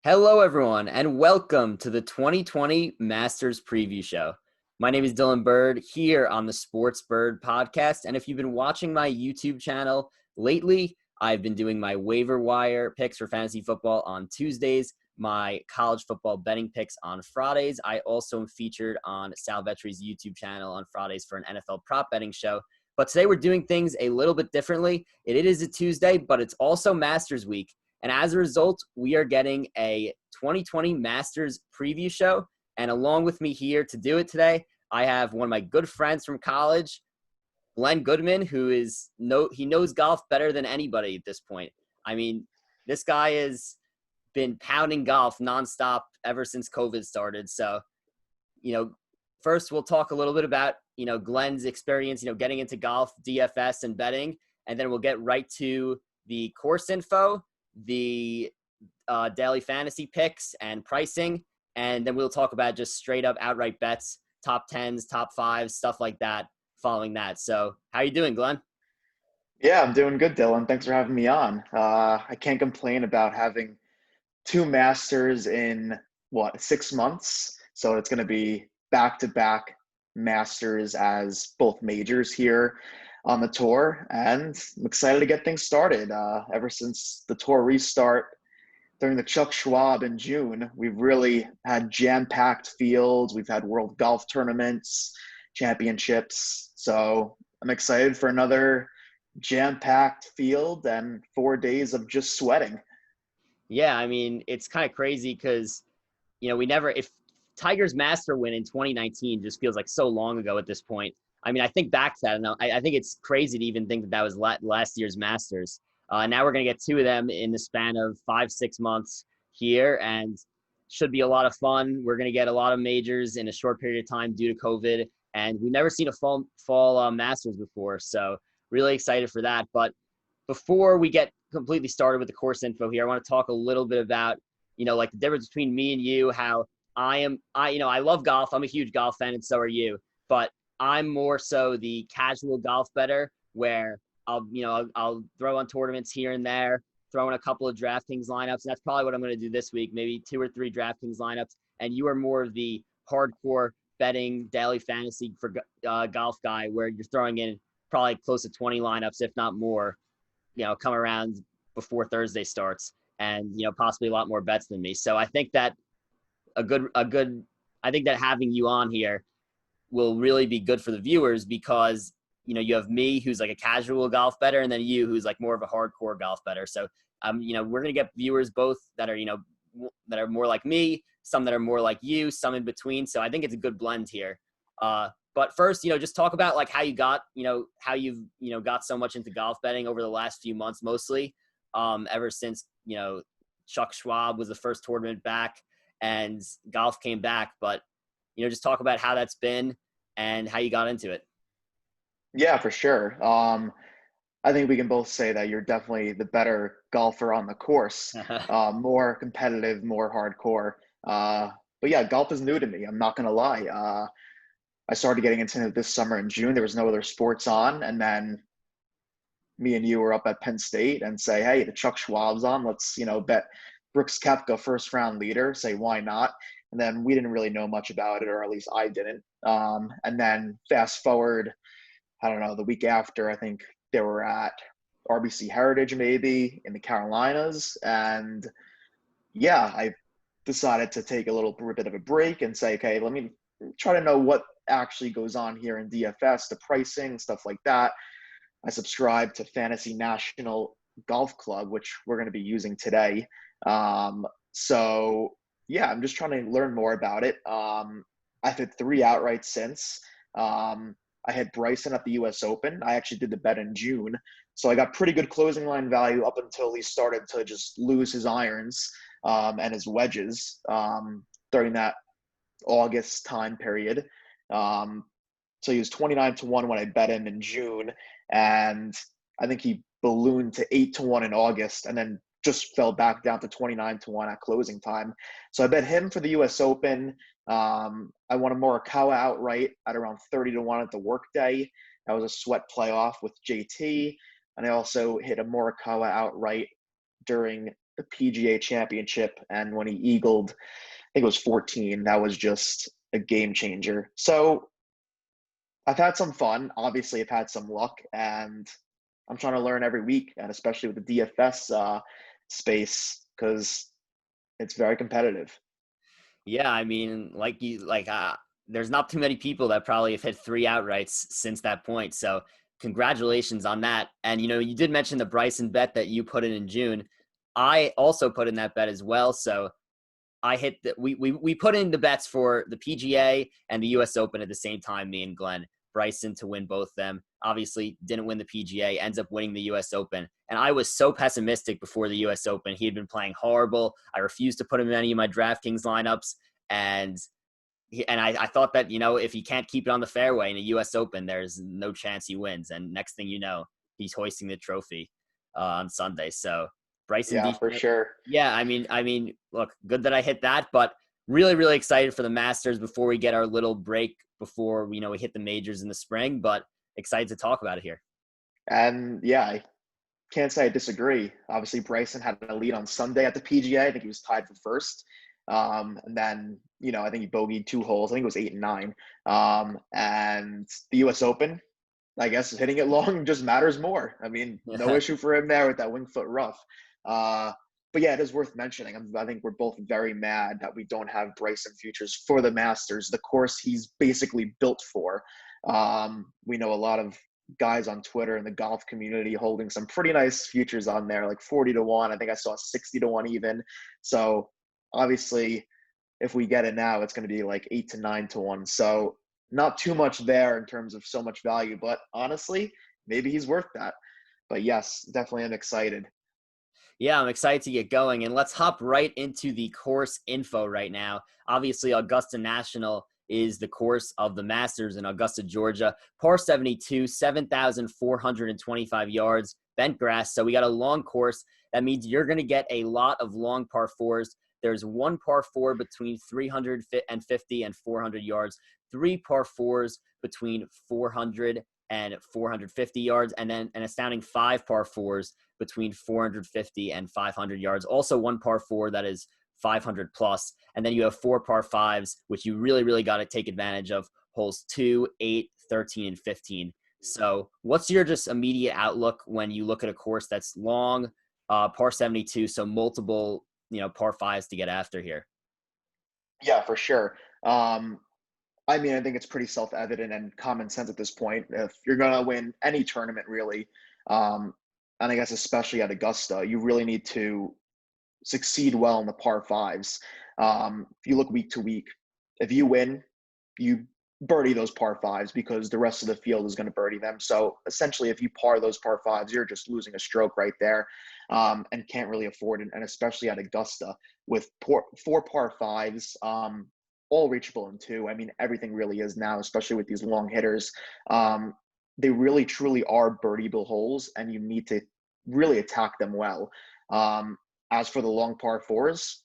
Hello, everyone, and welcome to the 2020 Masters Preview Show. My name is Dylan Burd here on the Sports Burd podcast. And if you've been watching my YouTube channel lately, I've been doing my waiver wire picks for fantasy football on Tuesdays, my college football betting picks on Fridays. I also am featured on Sal Vetri's YouTube channel on Fridays for an NFL prop betting show. But today we're doing things a little bit differently. It is a Tuesday, but it's also Masters Week. And as a result, we are getting a 2020 Masters preview show. And along with me here to do it today, I have one of my good friends from college, Glen Goodman, he knows golf better than anybody at this point. I mean, this guy has been pounding golf nonstop ever since COVID started. So, first we'll talk a little bit about, Glen's experience, getting into golf, DFS, and betting. And then we'll get right to the course info, the daily fantasy picks and pricing, and then we'll talk about just straight up outright bets, top 10s, top 5s, stuff like that following that. So how you doing, Glenn? Yeah, I'm doing good, Dylan. Thanks for having me on. I can't complain about having two masters in 6 months. So it's going to be back-to-back masters as both majors here on the tour. And I'm excited to get things started. Ever since the tour restart during the Chuck Schwab in June, we've really had jam-packed fields. We've had world golf tournaments, championships. So I'm excited for another jam-packed field and 4 days of just sweating. Yeah, I mean, it's kind of crazy because, if Tiger's master win in 2019 just feels like so long ago at this point. I mean, I think back to that, and I think it's crazy to even think that was last year's Masters. Now we're going to get two of them in the span of 5-6 months here, and should be a lot of fun. We're going to get a lot of majors in a short period of time due to COVID, and we've never seen a fall Masters before, so really excited for that. But before we get completely started with the course info here, I want to talk a little bit about, like the difference between me and you, how I love golf. I'm a huge golf fan, and so are you. But I'm more so the casual golf bettor where I'll throw on tournaments here and there, throw in a couple of DraftKings lineups. And that's probably what I'm going to do this week, maybe 2 or 3 DraftKings lineups. And you are more of the hardcore betting daily fantasy for golf guy where you're throwing in probably close to 20 lineups, if not more, come around before Thursday starts and, possibly a lot more bets than me. So I think that I think that having you on here will really be good for the viewers because, you have me who's like a casual golf bettor and then you who's like more of a hardcore golf bettor. So, we're going to get viewers both that are, that are more like me, some that are more like you, some in between. So I think it's a good blend here. But first, just talk about like how you got, how you've, got so much into golf betting over the last few months, mostly, ever since, Chuck Schwab was the first tournament back and golf came back. But, just talk about how that's been and how you got into it. Yeah, for sure. I think we can both say that you're definitely the better golfer on the course, more competitive, more hardcore. But yeah, golf is new to me. I'm not going to lie. I started getting into it this summer in June. There was no other sports on. And then me and you were up at Penn State and say, hey, the Chuck Schwab's on. Let's, bet Brooks Koepka first round leader. Say, why not? And then we didn't really know much about it, or at least I didn't. And then fast forward, I don't know, the week after, I think they were at RBC Heritage maybe in the Carolinas. And yeah, I decided to take a little bit of a break and say, okay, let me try to know what actually goes on here in DFS, the pricing, stuff like that. I subscribe to Fantasy National Golf Club, which we're going to be using today. So yeah, I'm just trying to learn more about it. I've hit 3 outright since. I had Bryson at the US Open. I actually did the bet in June. So I got pretty good closing line value up until he started to just lose his irons and his wedges during that August time period. So he was 29-1 when I bet him in June. And I think he ballooned to 8-1 in August and then just fell back down to 29-1 at closing time. So I bet him for the US Open. I won a Morikawa outright at around 30-1 at the workday. That was a sweat playoff with JT. And I also hit a Morikawa outright during the PGA Championship, and when he eagled, I think it was 14, that was just a game changer. So I've had some fun. Obviously, I've had some luck, and I'm trying to learn every week, and especially with the DFS space, because it's very competitive. Yeah, I mean, there's not too many people that probably have hit 3 outrights since that point. So congratulations on that. And you did mention the Bryson bet that you put in June. I also put in that bet as well. So I hit we put in the bets for the PGA and the US Open at the same time, me and Glenn. Bryson to win both them. Obviously didn't win the PGA, ends up winning the US Open. And I was so pessimistic before the US Open. He had been playing horrible. I refused to put him in any of my DraftKings lineups. And I thought that, if he can't keep it on the fairway in a US Open, there's no chance he wins. And next thing you know, he's hoisting the trophy on Sunday. So Bryson Yeah, for DeChambeau, sure. yeah, look, good that I hit that, but really, really excited for the Masters before we get our little break before we hit the majors in the spring, but excited to talk about it here. And yeah, I can't say I disagree. Obviously, Bryson had a lead on Sunday at the PGA. I think he was tied for first. And then, I think he bogeyed 2 holes. I think it was 8 and 9. And the US Open, I guess hitting it long just matters more. I mean, no issue for him there with that wing foot rough. But yeah, it is worth mentioning. I think we're both very mad that we don't have Bryson futures for the Masters, the course he's basically built for. We know a lot of guys on Twitter and the golf community holding some pretty nice futures on there, like 40-1. I think I saw 60-1 even. So obviously, if we get it now, it's going to be like 8 to 9-1. So not too much there in terms of so much value, but honestly, maybe he's worth that. But yes, definitely I'm excited. Yeah, I'm excited to get going, and let's hop right into the course info right now. Obviously, Augusta National is the course of the Masters in Augusta, Georgia. Par 72, 7,425 yards, bent grass. So we got a long course. That means you're going to get a lot of long par fours. There's one par four between 350 and 400 yards, 3 par fours between 400 and 450 yards, and then an astounding 5 par fours between 450 and 500 yards. Also 1 par 4 that is 500 plus. And then you have 4 par 5s, which you really, really got to take advantage of, holes 2, 8, 13, and 15. So what's your just immediate outlook when you look at a course that's long, par 72, so multiple, par 5s to get after here? Yeah, for sure. I mean, I think it's pretty self-evident and common sense at this point. If you're going to win any tournament, really, and I guess especially at Augusta, you really need to succeed well in the par 5s. If you look week to week, if you win, you birdie those par 5s because the rest of the field is going to birdie them. So essentially, if you par those par 5s, you're just losing a stroke right there, and can't really afford it. And especially at Augusta with 4 par 5s, all reachable in 2. I mean, everything really is now, especially with these long hitters. They really truly are birdieable holes, and you need to really attack them well. As for the long par 4s,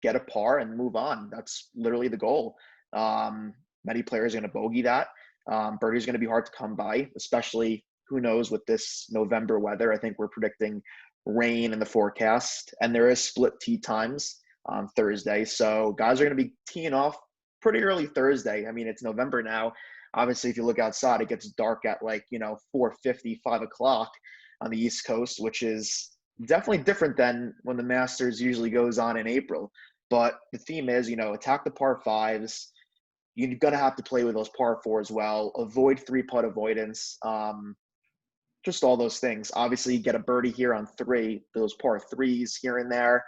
get a par and move on. That's literally the goal. Many players are going to bogey that. Birdie is going to be hard to come by, especially, who knows, with this November weather. I think we're predicting rain in the forecast, and there is split tee times on Thursday. So guys are going to be teeing off pretty early Thursday. I mean, it's November now. Obviously, if you look outside, it gets dark at 4:50, 5 o'clock on the East Coast, which is definitely different than when the Masters usually goes on in April. But the theme is, attack the par 5s. You're going to have to play with those par 4s well. Avoid 3-putt avoidance. Just all those things. Obviously, get a birdie here on 3, those par 3s here and there.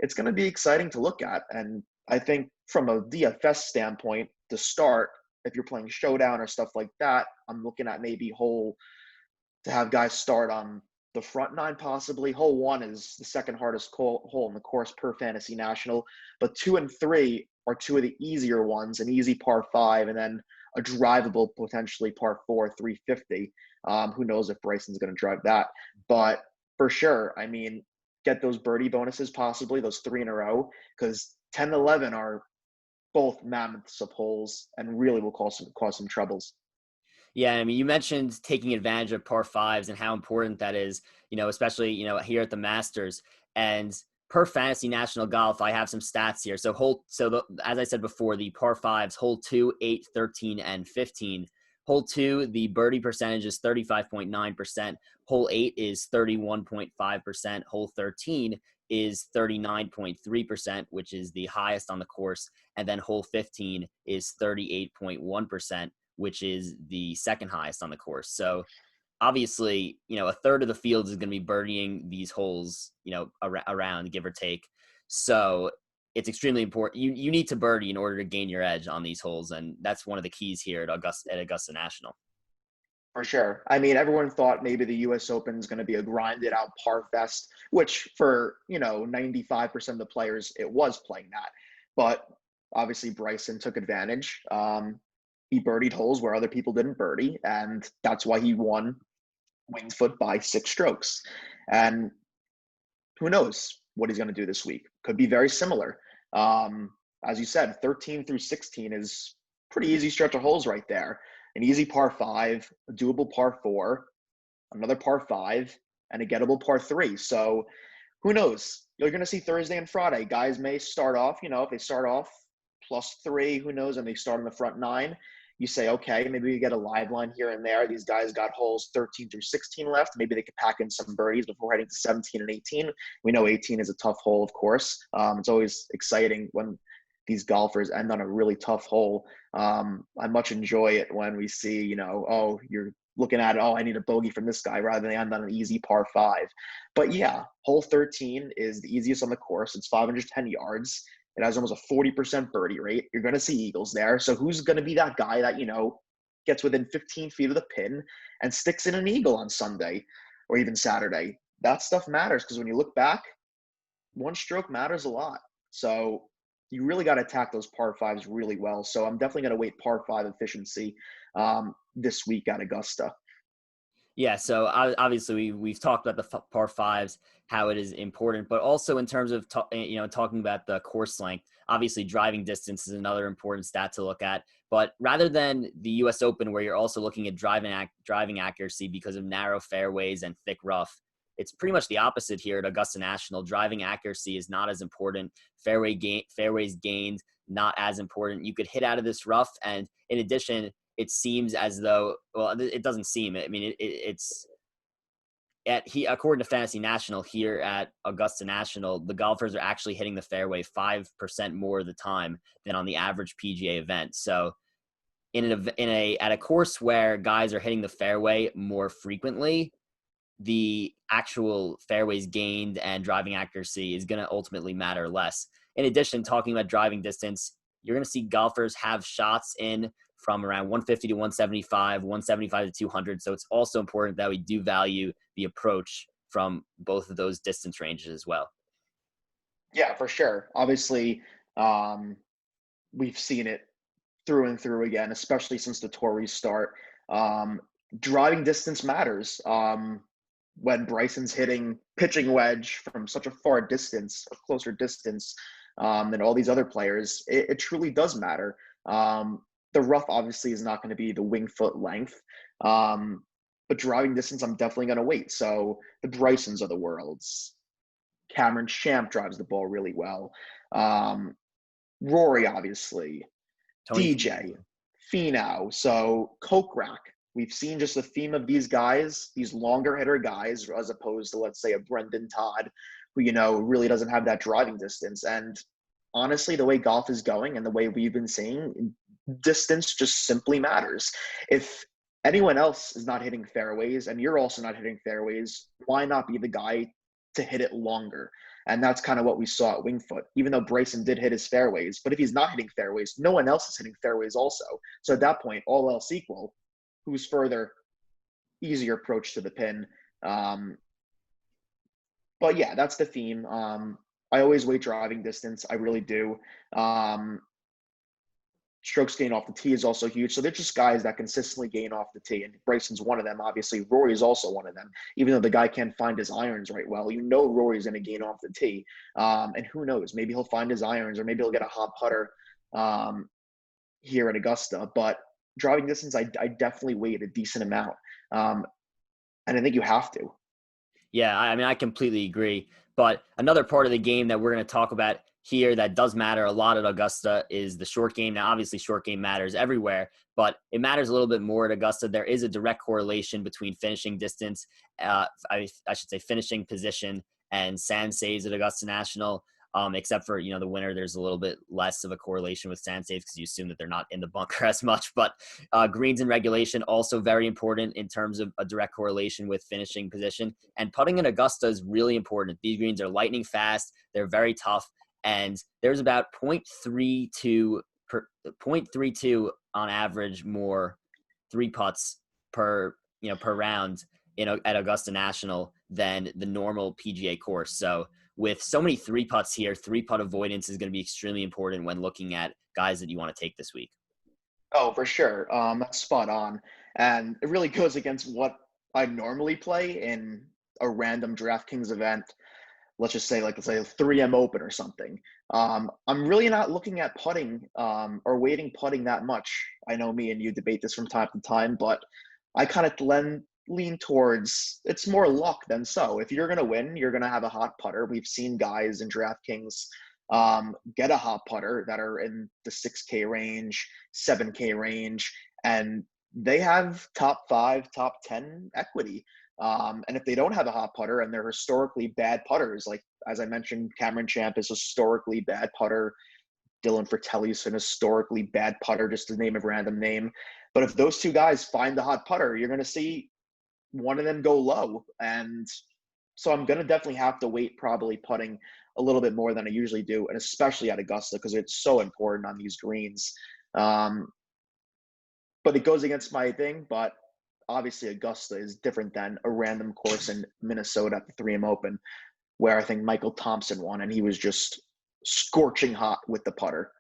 It's going to be exciting to look at. And I think from a DFS standpoint, to start, if you're playing showdown or stuff like that, I'm looking at maybe to have guys start on the front 9 possibly. Hole 1 is the second hardest hole in the course per Fantasy National, but 2 and 3 are 2 of the easier ones, an easy par 5, and then a drivable potentially par 4, 350. Who knows if Bryson's going to drive that, but for sure, I mean, get those birdie bonuses, possibly those 3 in a row, because 10 and 11 are both mammoths of holes and really will cause some troubles. Yeah, I mean, you mentioned taking advantage of par 5s and how important that is, especially, here at the Masters. And per Fantasy National Golf, I have some stats here. So as I said before, the par fives, hole 2, 8, 13, and 15. Hole 2, the birdie percentage is 35.9%. Hole 8 is 31.5%. Hole 13 is 39.3%, which is the highest on the course. And then hole 15 is 38.1%, which is the second highest on the course. So obviously, a third of the field is going to be birdieing these holes, around, give or take. So it's extremely important. You need to birdie in order to gain your edge on these holes, and that's one of the keys here at Augusta National. For sure. I mean, everyone thought maybe the U.S. Open is going to be a grinded out par fest, which for, 95% of the players, it was playing that. But obviously Bryson took advantage. He birdied holes where other people didn't birdie, and that's why he won Winged Foot by 6 strokes. And who knows what he's going to do this week? Could be very similar. As you said, 13 through 16 is pretty easy stretch of holes right there. An easy par 5, a doable par 4, another par 5, and a gettable par 3. So who knows? You're going to see Thursday and Friday. Guys may start off, if they start off +3, who knows, and they start in the front 9. You say, okay, maybe we get a live line here and there. These guys got holes 13 through 16 left. Maybe they could pack in some birdies before heading to 17 and 18. We know 18 is a tough hole, of course. It's always exciting when these golfers end on a really tough hole. I much enjoy it when we see, you're looking at it, I need a bogey from this guy rather than end on an easy par 5. But yeah, hole 13 is the easiest on the course. It's 510 yards. It has almost a 40% birdie rate. You're going to see eagles there. So who's going to be that guy that, gets within 15 feet of the pin and sticks in an eagle on Sunday or even Saturday? That stuff matters, because when you look back, one stroke matters a lot. So you really got to attack those par 5s really well. So I'm definitely going to weight par 5 efficiency this week at Augusta. Yeah, so obviously we've talked about the par 5s, how it is important, but also in terms of talking about the course length. Obviously, driving distance is another important stat to look at. But rather than the U.S. Open, where you're also looking at driving accuracy because of narrow fairways and thick rough, it's pretty much the opposite here at Augusta National. Driving accuracy is not as important. Fairways gained, not as important. You could hit out of this rough, and in addition, it seems as though, well, it doesn't seem. I mean, it's according to Fantasy National here at Augusta National, the golfers are actually hitting the fairway 5% more of the time than on the average PGA event. So, at a course where guys are hitting the fairway more frequently, the actual fairways gained and driving accuracy is going to ultimately matter less. In addition, talking about driving distance, you're going to see golfers have shots in from around 150 to 175, 175 to 200. So it's also important that we do value the approach from both of those distance ranges as well. Yeah, for sure. Obviously, we've seen it through and through again, especially since the tour restart. Driving distance matters. When Bryson's hitting pitching wedge from such a far distance, a closer distance than all these other players, it truly does matter. The rough obviously is not going to be the wing foot length, but driving distance, I'm definitely going to wait. So the Brysons of the worlds, Cameron Champ drives the ball really well. Rory, obviously, DJ, Finau, so Kokrak. We've seen just the theme of these guys, these longer hitter guys, as opposed to, let's say, a Brendan Todd, who, really doesn't have that driving distance. And honestly, the way golf is going and the way we've been seeing, distance just simply matters. If anyone else is not hitting fairways and you're also not hitting fairways, why not be the guy to hit it longer? And that's kind of what we saw at Winged Foot, even though Bryson did hit his fairways. But if he's not hitting fairways, no one else is hitting fairways also. So at that point, all else equal, who's further, easier approach to the pin. But yeah, that's the theme. I always weight driving distance. I really do. Strokes gain off the tee is also huge. So they're just guys that consistently gain off the tee. And Bryson's one of them, obviously. Rory is also one of them. Even though the guy can't find his irons right well, Rory's going to gain off the tee. And who knows? Maybe he'll find his irons, or maybe he'll get a hot putter here at Augusta. But driving distance, I definitely weight a decent amount. And I think you have to. Yeah, I mean, I completely agree. But another part of the game that we're going to talk about here that does matter a lot at Augusta is the short game. Now, obviously, short game matters everywhere, but it matters a little bit more at Augusta. There is a direct correlation between finishing distance, I should say finishing position, and sand saves at Augusta National. Except for, the winner, there's a little bit less of a correlation with sand saves because you assume that they're not in the bunker as much. But greens in regulation, also very important in terms of a direct correlation with finishing position. And putting in Augusta is really important. These greens are lightning fast. They're very tough. And there's about 0.32 on average more three putts per round at Augusta National than the normal PGA course. So with so many three putts here, three putt avoidance is going to be extremely important when looking at guys that you want to take this week. Oh, for sure. That's spot on. And it really goes against what I normally play in a random DraftKings event. Let's say a 3M Open or something. I'm really not looking at putting or weighting putting that much. I know me and you debate this from time to time, but I kind of lean towards it's more luck than so. If you're going to win, you're going to have a hot putter. We've seen guys in DraftKings get a hot putter that are in the 6K range, 7K range, and they have top 5, top 10 equity. And if they don't have a hot putter and they're historically bad putters, like as I mentioned, Cameron Champ is a historically bad putter. Dylan Fratelli's an historically bad putter, just to name a random name. But if those two guys find the hot putter, you're going to see one of them go low. And so I'm going to definitely have to weight probably putting a little bit more than I usually do, and especially at Augusta because it's so important on these greens. But it goes against my thing, but obviously Augusta is different than a random course in Minnesota at the 3M Open, where I think Michael Thompson won, and he was just scorching hot with the putter.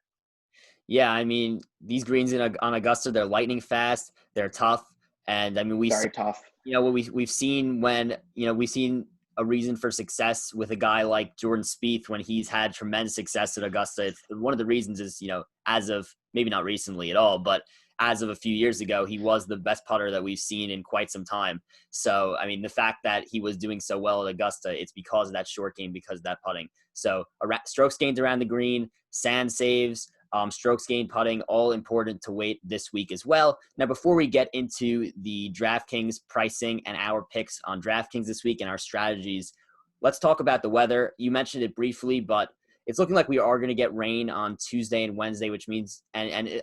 Yeah, I mean, these greens on Augusta, they're lightning fast, they're tough, and I mean, Very tough. what we've seen when, we've seen a reason for success with a guy like Jordan Spieth when he's had tremendous success at Augusta. It's one of the reasons is, as of maybe not recently at all, but as of a few years ago, he was the best putter that we've seen in quite some time. So, I mean, the fact that he was doing so well at Augusta, it's because of that short game, because of that putting. So strokes gained around the green, sand saves, strokes gained putting, all important to weight this week as well. Now, before we get into the DraftKings pricing and our picks on DraftKings this week and our strategies, let's talk about the weather. You mentioned it briefly, but it's looking like we are going to get rain on Tuesday and Wednesday, which means,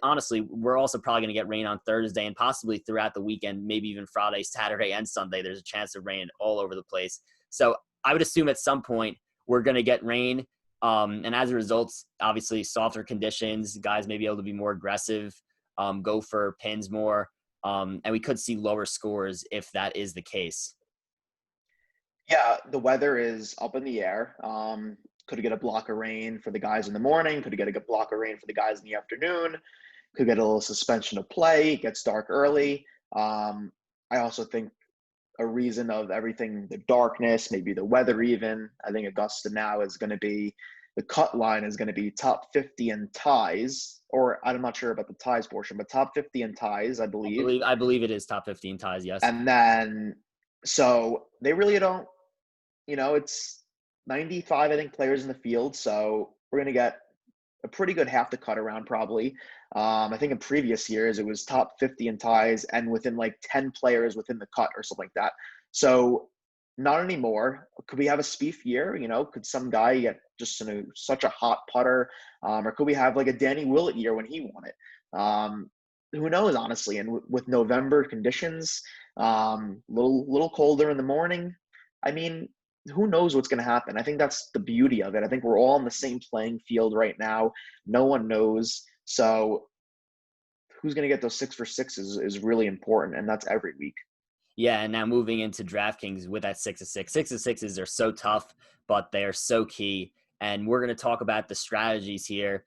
honestly, we're also probably going to get rain on Thursday and possibly throughout the weekend, maybe even Friday, Saturday, and Sunday. There's a chance of rain all over the place. So I would assume at some point we're going to get rain. And as a result, obviously softer conditions, guys may be able to be more aggressive, go for pins more, and we could see lower scores if that is the case. Yeah, the weather is up in the air. Could get a block of rain for the guys in the morning, could get a good block of rain for the guys in the afternoon, could get a little suspension of play, it gets dark early. I also think a reason of everything, the darkness, maybe the weather even, I think Augusta now is going to be, the cut line is going to be top 50 in ties, or I'm not sure about the ties portion, but top 50 in ties, I believe. I believe it is top 50 in ties, yes. And then, so they really don't, it's 95, I think, players in the field. So we're going to get a pretty good half the cut around probably. I think in previous years, it was top 50 in ties and within like 10 players within the cut or something like that. So not anymore. Could we have a Spieth year? Could some guy get just such a hot putter? Or could we have like a Danny Willett year when he won it? Who knows, honestly. And with November conditions, little colder in the morning, I mean, who knows what's going to happen? I think that's the beauty of it. I think we're all on the same playing field right now. No one knows. So who's going to get those 6 for 6s is really important. And that's every week. Yeah, and now moving into DraftKings with that 6 of 6. 6 of 6s are so tough, but they are so key. And we're going to talk about the strategies here.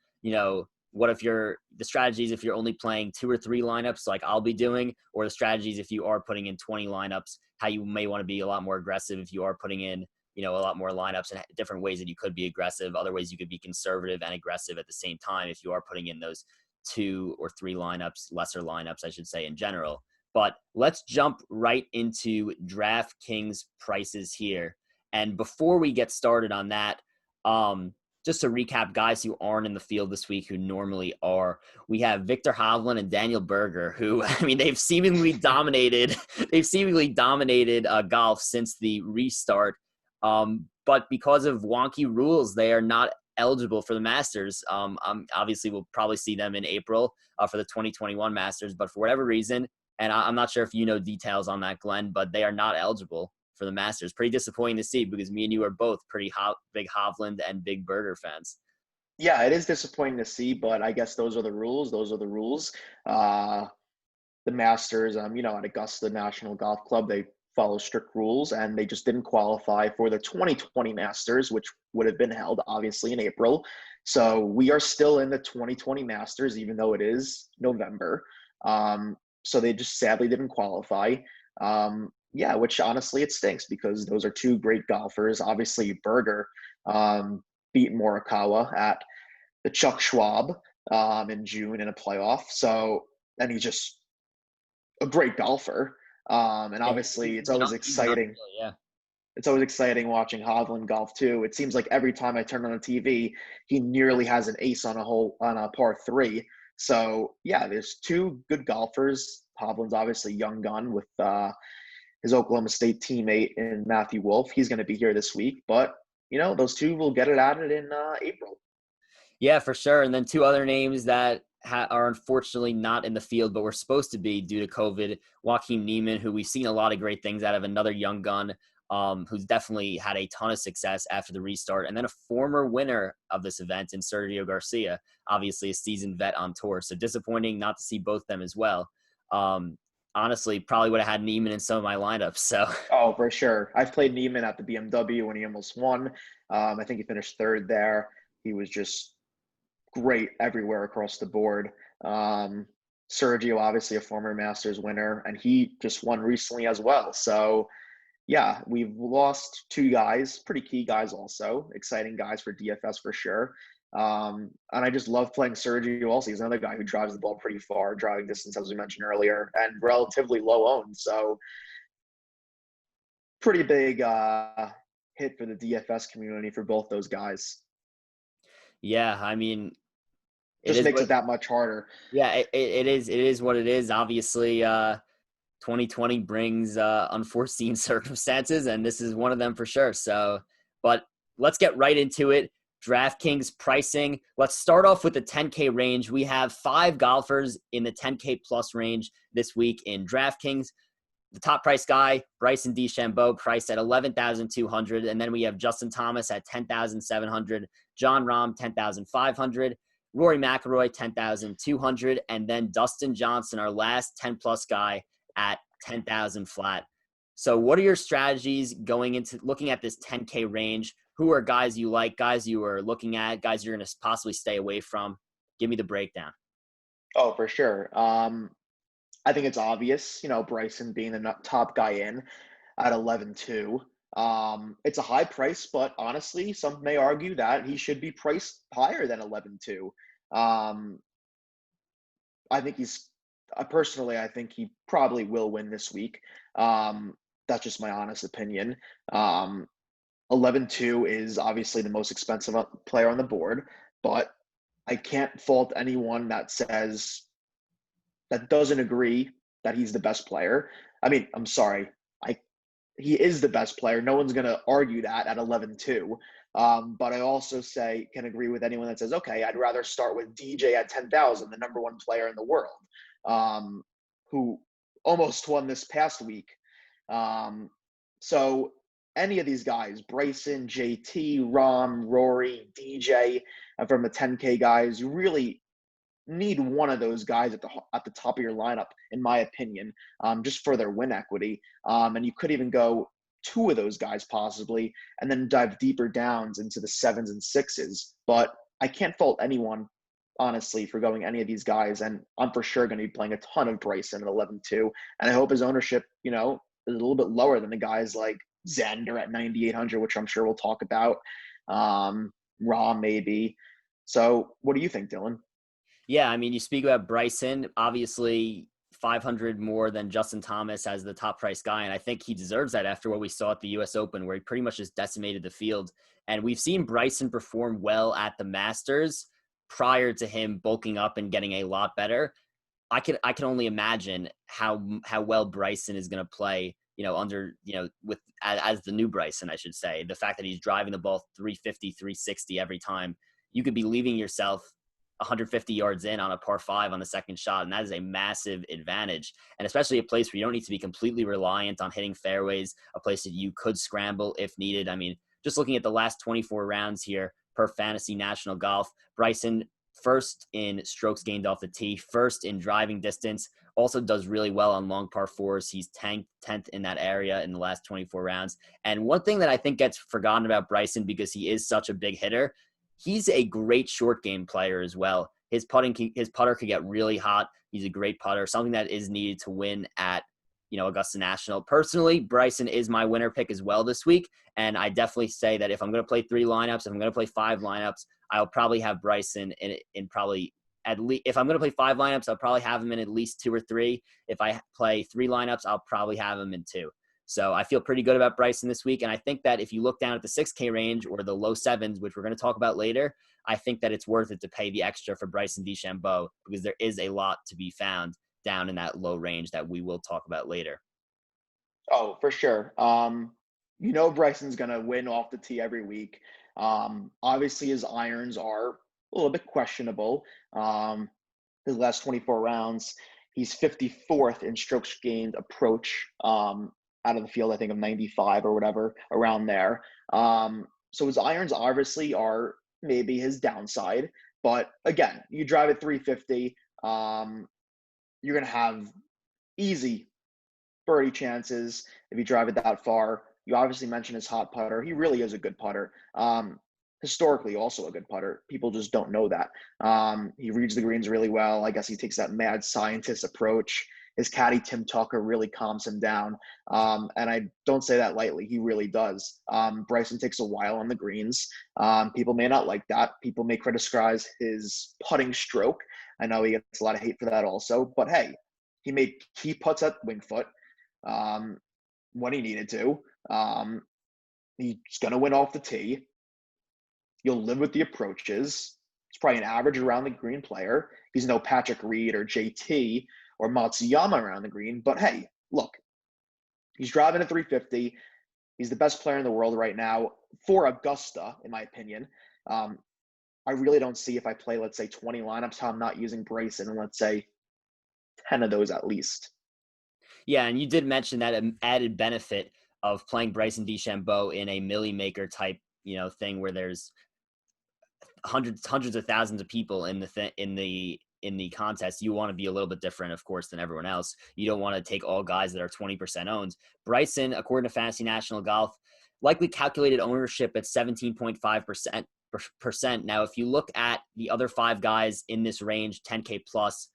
What if the strategies if you're only playing 2 or 3 lineups like I'll be doing, or the strategies if you are putting in 20 lineups, how you may want to be a lot more aggressive if you are putting in, a lot more lineups, and different ways that you could be aggressive. Other ways you could be conservative and aggressive at the same time if you are putting in those 2 or 3 lineups, lesser lineups, I should say, in general. But let's jump right into DraftKings prices here. And before we get started on that, just to recap guys who aren't in the field this week who normally are, we have Victor Hovland and Daniel Berger, who, I mean, they've seemingly dominated golf since the restart. But because of wonky rules, they are not eligible for the Masters. Obviously, we'll probably see them in April for the 2021 Masters, but for whatever reason, and I'm not sure if you know details on that, Glenn, but they are not eligible for the Masters. Pretty disappointing to see because me and you are both pretty big Hovland and big Berger fans. Yeah, it is disappointing to see, but I guess those are the rules. Those are the rules. Uh, the Masters, at Augusta National Golf Club, they follow strict rules, and they just didn't qualify for the 2020 Masters, which would have been held obviously in April. So we are still in the 2020 Masters, even though it is November. So they just sadly didn't qualify. Yeah, which honestly it stinks because those are two great golfers. Obviously, Berger beat Morikawa at the Chuck Schwab in June in a playoff. So, and he's just a great golfer. And Yeah, obviously, it's he's always he's an exciting. unreal, yeah. It's always exciting watching Hovland golf too. It seems like every time I turn on the TV, he nearly has an ace on a par three. So yeah, there's two good golfers. Hovland's obviously young gun with his Oklahoma State teammate in Matthew Wolff. He's going to be here this week, but those two will get it at it in April. Yeah, for sure. And then two other names that are unfortunately not in the field, but were supposed to be due to COVID. Joaquin Niemann, who we've seen a lot of great things out of, another young gun, who's definitely had a ton of success after the restart. And then a former winner of this event in Sergio Garcia, obviously a seasoned vet on tour. So disappointing not to see both them as well. Honestly, probably would have had Niemann in some of my lineups. So. Oh, for sure. I've played Niemann at the BMW when he almost won. I think he finished third there. He was just great everywhere across the board. Sergio, obviously a former Masters winner, and he just won recently as well. So, yeah, we've lost two guys, pretty key guys also, exciting guys for DFS for sure. And I just love playing Sergio also. He's another guy who drives the ball pretty far, driving distance, as we mentioned earlier, and relatively low owned. So, pretty big hit for the DFS community for both those guys. Yeah, I mean, Just makes it that much harder. Yeah, it is. It is what it is. Obviously, 2020 brings unforeseen circumstances, and this is one of them for sure. So, but let's get right into it. DraftKings pricing. Let's start off with the 10K range. We have 5 golfers in the 10K plus range this week in DraftKings. The top price guy, Bryson DeChambeau, priced at $11,200, and then we have Justin Thomas at $10,700, John Rahm $10,500. Rory McIlroy, $10,200, and then Dustin Johnson, our last 10-plus guy, at $10,000 flat. So what are your strategies going into looking at this 10K range? Who are guys you like, guys you are looking at, guys you're going to possibly stay away from? Give me the breakdown. Oh, for sure. I think it's obvious, Bryson being the top guy in at 11.2. It's a high price, but honestly, some may argue that he should be priced higher than 11.2. I think personally, I think he probably will win this week. That's just my honest opinion. 11.2 is obviously the most expensive player on the board, but I can't fault anyone that doesn't agree that he's the best player. I mean, I'm sorry. He is the best player. No one's going to argue that at 11.2. But I also can agree with anyone that says, okay, I'd rather start with DJ at 10,000, the number one player in the world, who almost won this past week. So any of these guys, Bryson, JT, Rahm, Rory, DJ, from the 10K guys, you really need one of those guys at the top of your lineup, in my opinion, just for their win equity. And you could even go 2 of those guys possibly, and then dive deeper downs into the 7s and 6s. But I can't fault anyone, honestly, for going any of these guys. And I'm for sure going to be playing a ton of Bryson at 11.2. And I hope his ownership, is a little bit lower than the guys like Xander at 9,800, which I'm sure we'll talk about. Rahm maybe. So what do you think, Dylan? Yeah, I mean, you speak about Bryson, obviously 500 more than Justin Thomas as the top price guy. And I think he deserves that after what we saw at the US Open, where he pretty much just decimated the field. And we've seen Bryson perform well at the Masters prior to him bulking up and getting a lot better. I can only imagine how well Bryson is going to play, under, with as the new Bryson, I should say. The fact that he's driving the ball 350, 360 every time, you could be leaving yourself 150 yards in on a par 5 on the second shot, and that is a massive advantage. And especially a place where you don't need to be completely reliant on hitting fairways, a place that you could scramble if needed. I mean, just looking at the last 24 rounds here per Fantasy National Golf, Bryson first in strokes gained off the tee, first in driving distance, also does really well on long par 4s. He's 10th in that area in the last 24 rounds. And one thing that I think gets forgotten about Bryson, because he is such a big hitter, he's a great short game player as well. His putter could get really hot. He's a great putter, something that is needed to win at, Augusta National. Personally, Bryson is my winner pick as well this week. And I definitely say that if I'm going to play 3 lineups, if I'm going to play 5 lineups, I'll probably have Bryson in probably at least, if I'm going to play 5 lineups, I'll probably have him in at least 2 or 3. If I play 3 lineups, I'll probably have him in 2. So I feel pretty good about Bryson this week. And I think that if you look down at the 6K range or the low 7s, which we're going to talk about later, I think that it's worth it to pay the extra for Bryson DeChambeau, because there is a lot to be found down in that low range that we will talk about later. Oh, for sure. Bryson's going to win off the tee every week. Obviously, his irons are a little bit questionable. His last 24 rounds, he's 54th in strokes gained approach out of the field, I think, of 95 or whatever, around there. So his irons obviously are maybe his downside. But again, you drive at 350, you're going to have easy birdie chances if you drive it that far. You obviously mentioned his hot putter. He really is a good putter. Historically, also a good putter. People just don't know that. He reads the greens really well. I guess he takes that mad scientist approach. His caddy, Tim Tucker, really calms him down. And I don't say that lightly. He really does. Bryson takes a while on the greens. People may not like that. People may criticize his putting stroke. I know he gets a lot of hate for that also. But hey, he made key putts at Winged Foot when he needed to. He's going to win off the tee. You'll live with the approaches. He's probably an average around the green player. He's no Patrick Reed or JT or Matsuyama around the green. But hey, look, he's driving at 350. He's the best player in the world right now for Augusta, in my opinion. I really don't see, if I play, let's say, 20 lineups, how I'm not using Bryson, and let's say 10 of those at least. Yeah, and you did mention that added benefit of playing Bryson DeChambeau in a Millie Maker type, thing where there's hundreds of thousands of people in the contest. You want to be a little bit different, of course, than everyone else. You don't want to take all guys that are 20% owned. Bryson, according to Fantasy National Golf, likely calculated ownership at 17.5%. Now, if you look at the other 5 guys in this range, 10K plus,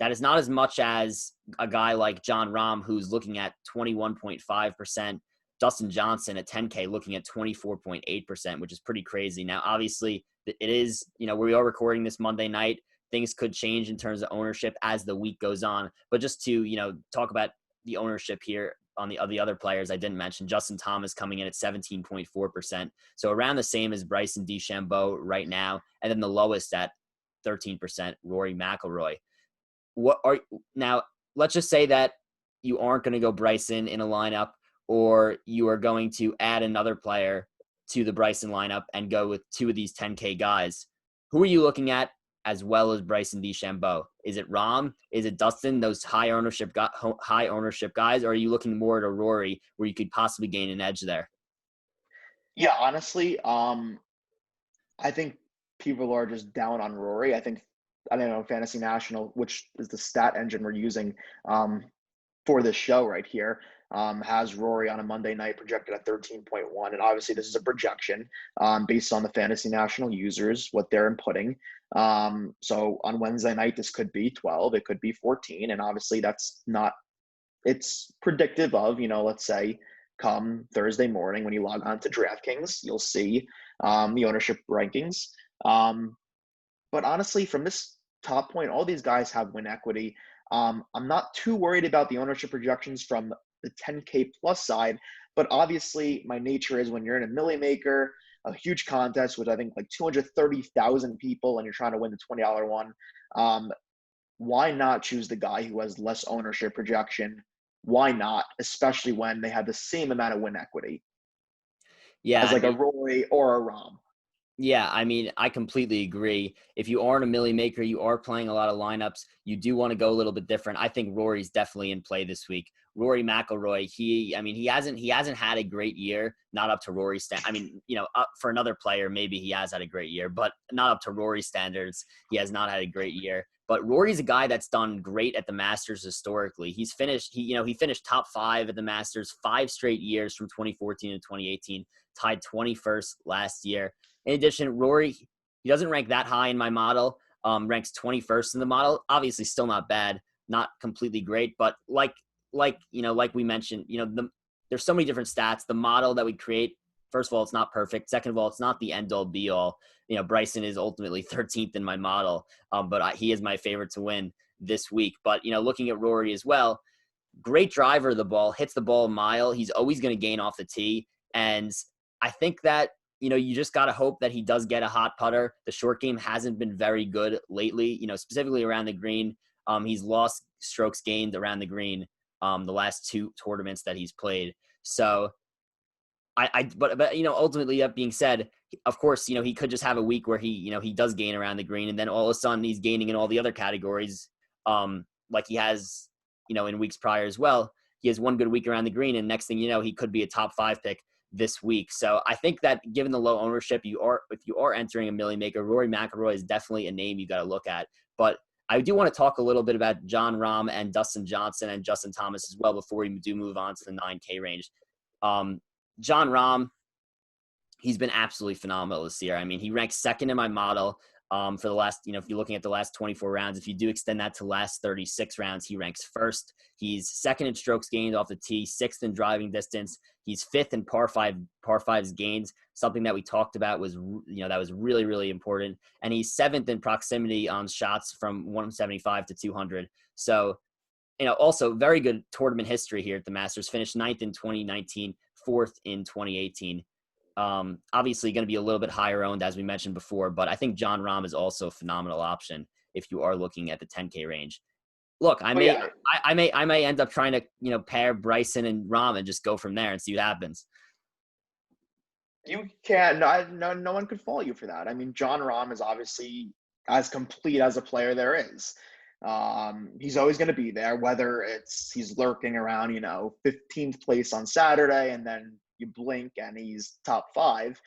that is not as much as a guy like Jon Rahm, who's looking at 21.5%. Dustin Johnson at 10K looking at 24.8%, which is pretty crazy. Now, obviously, it is, we are recording this Monday night. Things could change in terms of ownership as the week goes on. But just to, talk about the ownership here on the other players I didn't mention, Justin Thomas coming in at 17.4%. So around the same as Bryson DeChambeau right now. And then the lowest at 13%, Rory McIlroy. Now, let's just say that you aren't going to go Bryson in a lineup, or you are going to add another player to the Bryson lineup and go with 2 of these 10K guys. Who are you looking at as well as Bryson DeChambeau? Is it Rahm? Is it Dustin, those high ownership guys? Or are you looking more at a Rory where you could possibly gain an edge there? Yeah, honestly, I think people are just down on Rory. I don't know, Fantasy National, which is the stat engine we're using for this show right here, has Rory on a Monday night projected at 13.1. And obviously this is a projection based on the Fantasy National users, what they're inputting. So on Wednesday night, this could be 12, it could be 14. And obviously it's predictive of, let's say, come Thursday morning when you log on to DraftKings, you'll see the ownership rankings. But honestly, from this top point, all these guys have win equity. I'm not too worried about the ownership projections from the 10K plus side, but obviously my nature is when you're in a Millie Maker, a huge contest with I think like 230,000 people, and you're trying to win the $20 one. Um, why not choose the guy who has less ownership projection? Why not, especially when they have the same amount of win equity Yeah, as like a Roy or a Rom? Yeah, I mean, I completely agree. If you aren't a Millie Maker, you are playing a lot of lineups. You do want to go a little bit different. I think Rory's definitely in play this week. Rory McIlroy, he hasn't had a great year, not up to Rory's I mean, up for another player, maybe he has had a great year, but not up to Rory's standards. He has not had a great year. But Rory's a guy that's done great at the Masters historically. He finished top 5 at the Masters 5 straight years from 2014 to 2018, tied 21st last year. In addition, Rory, he doesn't rank that high in my model, ranks 21st in the model. Obviously still not bad, not completely great, but like we mentioned, there's so many different stats. The model that we create, first of all, it's not perfect. Second of all, it's not the end all be all. Bryson is ultimately 13th in my model, but he is my favorite to win this week. But, looking at Rory as well, great driver of the ball, hits the ball a mile. He's always going to gain off the tee. And I think that, you just got to hope that he does get a hot putter. The short game hasn't been very good lately, specifically around the green. He's lost strokes gained around the green the last 2 tournaments that he's played. So but ultimately, that being said, of course, he could just have a week where he does gain around the green, and then all of a sudden he's gaining in all the other categories, like he has, in weeks prior as well. He has one good week around the green, and next thing you know, he could be a top 5 pick this week. So I think that given the low ownership, if you are entering a Millie Maker, Rory McIlroy is definitely a name you got to look at. But I do want to talk a little bit about Jon Rahm and Dustin Johnson and Justin Thomas as well before we do move on to the 9K range. Jon Rahm, he's been absolutely phenomenal this year. I mean, he ranks second in my model for the last, if you're looking at the last 24 rounds, if you do extend that to last 36 rounds, he ranks first. He's second in strokes gained off the tee, 6th in driving distance. He's 5th in par 5's gains, something that we talked about was, that was really, really important. And he's 7th in proximity on shots from 175 to 200. So, also very good tournament history here at the Masters. Finished 9th in 2019, 4th in 2018. Obviously going to be a little bit higher owned, as we mentioned before, but I think Jon Rahm is also a phenomenal option if you are looking at the 10K range. Look, I may end up trying to, pair Bryson and Rahm and just go from there and see what happens. You can't. No one could fault you for that. I mean, Jon Rahm is obviously as complete as a player there is. He's always going to be there, whether he's lurking around, 15th place on Saturday, and then you blink and he's top 5.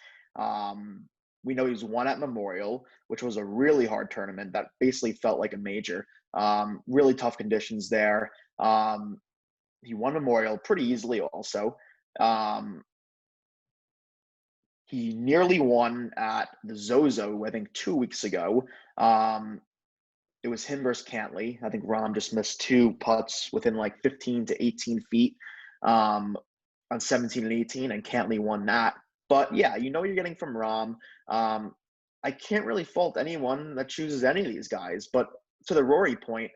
We know he's won at Memorial, which was a really hard tournament that basically felt like a major. Really tough conditions there. He won Memorial pretty easily also. He nearly won at the Zozo, I think 2 weeks ago. It was him versus Cantley. I think Rahm just missed 2 putts within like 15 to 18 feet on 17 and 18, and Cantley won that. But yeah, you're getting from Rahm. I can't really fault anyone that chooses any of these guys. But to the Rory point,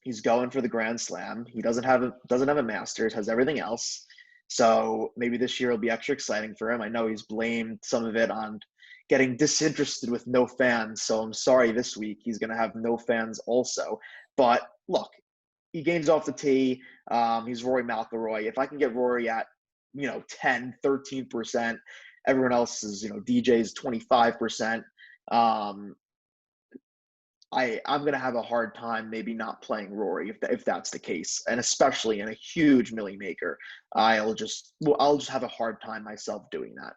he's going for the Grand Slam. He doesn't have a Masters, has everything else. So maybe this year will be extra exciting for him. I know he's blamed some of it on getting disinterested with no fans. So I'm sorry this week he's going to have no fans also. But look, he gains off the tee. He's Rory McIlroy. If I can get Rory at, 10, 13%, everyone else is, DJ's 25%. I'm going to have a hard time maybe not playing Rory if that's the case. And especially in a huge Millie Maker, I'll just have a hard time myself doing that.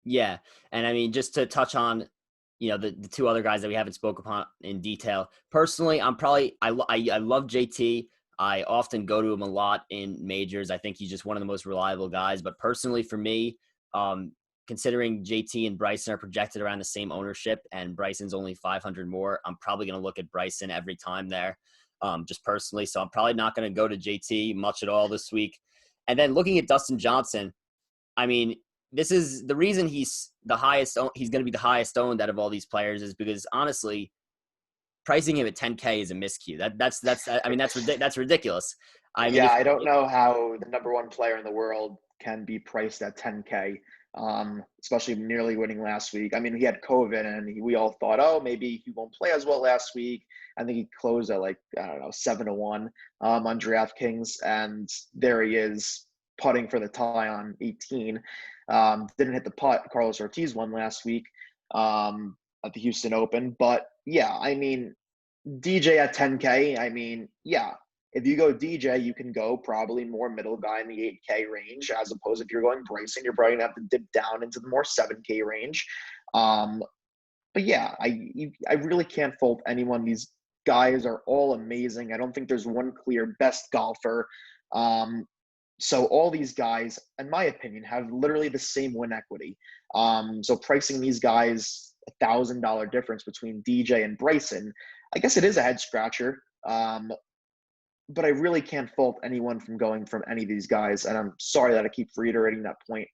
Yeah. And I mean, just to touch on, the 2 other guys that we haven't spoke upon in detail. Personally, I love JT. I often go to him a lot in majors. I think he's just one of the most reliable guys. But personally, for me, considering JT and Bryson are projected around the same ownership and Bryson's only 500 more, I'm probably going to look at Bryson every time there, just personally. So I'm probably not going to go to JT much at all this week. And then looking at Dustin Johnson, I mean, this is the reason he's the highest. He's going to be the highest owned out of all these players is because honestly, pricing him at 10K is a miscue. That's ridiculous. I mean, Yeah, I don't know how the number one player in the world can be priced at 10K, especially nearly winning last week. I mean, he had COVID, and we all thought, oh, maybe he won't play as well last week. I think he closed at like, I don't know, 7-1 on DraftKings, and there he is putting for the tie on 18. Didn't hit the putt. Carlos Ortiz won last week at the Houston Open. But yeah, I mean, DJ at 10K, I mean, yeah, if you go DJ, you can go probably more middle guy in the 8K range, as opposed if you're going Bryson, you're probably going to have to dip down into the more 7K range. But yeah, I really can't fault anyone. These guys are all amazing. I don't think there's one clear best golfer. So all these guys, in my opinion, have literally the same win equity. So pricing these guys $1,000 difference between DJ and Bryson, I guess it is a head scratcher. But I really can't fault anyone from going from any of these guys. And I'm sorry that I keep reiterating that point.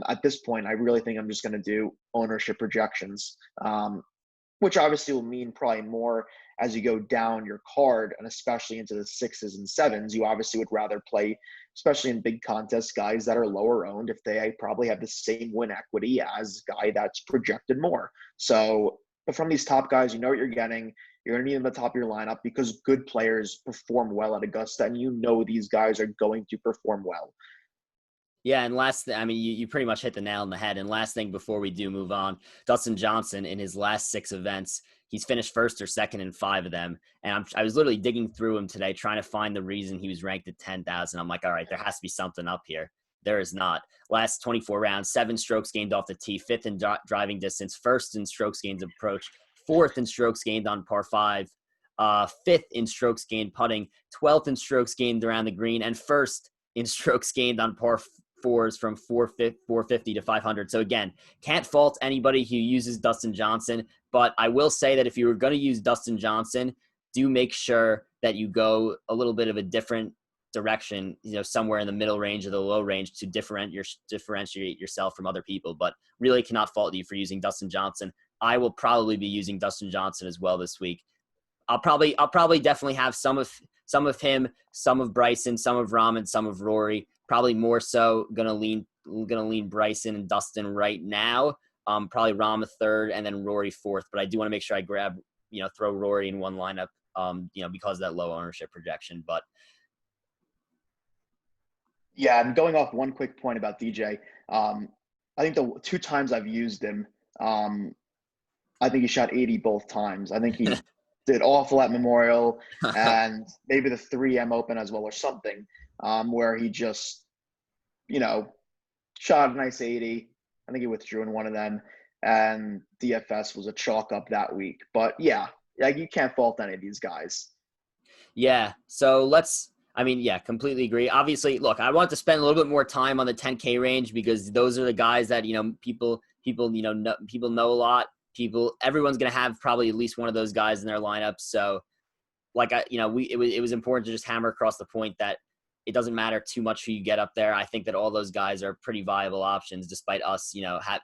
At this point, I really think I'm just going to do ownership projections, which obviously will mean probably more as you go down your card, and especially into the 6s and 7s. You obviously would rather play, especially in big contests, guys that are lower owned if they probably have the same win equity as a guy that's projected more. So, but from these top guys, you know what you're getting. You're going to need them at the top of your lineup because good players perform well at Augusta, and you know these guys are going to perform well. Yeah, and you pretty much hit the nail on the head. And last thing before we do move on, Dustin Johnson, in his last 6 events, he's finished first or second in 5 of them. And I was literally digging through him today, trying to find the reason he was ranked at 10,000. I'm like, all right, there has to be something up here. There is not. Last 24 rounds, 7 strokes gained off the tee, 5th in driving distance, 1st in strokes gained approach, 4th in strokes gained on par 5, 5th in strokes gained putting, 12th in strokes gained around the green, and 1st in strokes gained on par 4s from 450 to 500. So again, can't fault anybody who uses Dustin Johnson, but I will say that if you were going to use Dustin Johnson, do make sure that you go a little bit of a different direction, somewhere in the middle range or the low range to differentiate yourself from other people, but really cannot fault you for using Dustin Johnson. I will probably be using Dustin Johnson as well this week. I'll probably definitely have some of him, some of Bryson, some of Rahm, and some of Rory. Probably more so gonna lean Bryson and Dustin right now. Probably Rahm a 3rd and then Rory 4th. But I do want to make sure I grab, throw Rory in one lineup, because of that low ownership projection. But yeah, and going off one quick point about DJ, I think the 2 times I've used him, I think he shot 80 both times. I think he did awful at Memorial and maybe the 3M Open as well or something, where he just, shot a nice 80. I think he withdrew in one of them, and DFS was a chalk up that week. But yeah, you can't fault any of these guys. Yeah, so completely agree. Obviously, look, I want to spend a little bit more time on the 10K range because those are the guys that, people know a lot. Everyone's going to have probably at least one of those guys in their lineup. So it was important to just hammer across the point that it doesn't matter too much who you get up there. I think that all those guys are pretty viable options despite us,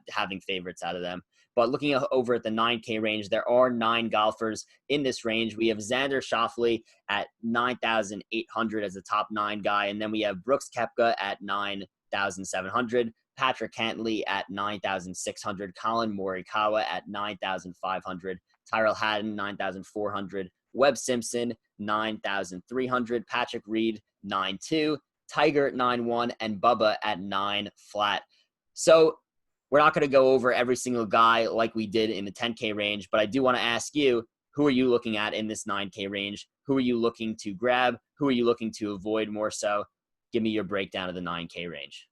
having favorites out of them. But looking over at the 9K range, there are 9 golfers in this range. We have Xander Schauffele at 9,800 as the top 9 guy. And then we have Brooks Koepka at 9,700. Patrick Cantley at 9,600. Colin Morikawa at 9,500. Tyrrell Hatton, 9,400. Webb Simpson, 9,300. Patrick Reed, 9.2. Tiger at 9.1. And Bubba at 9 flat. So we're not going to go over every single guy like we did in the 10K range, but I do want to ask you, who are you looking at in this 9K range? Who are you looking to grab? Who are you looking to avoid more so? Give me your breakdown of the 9K range.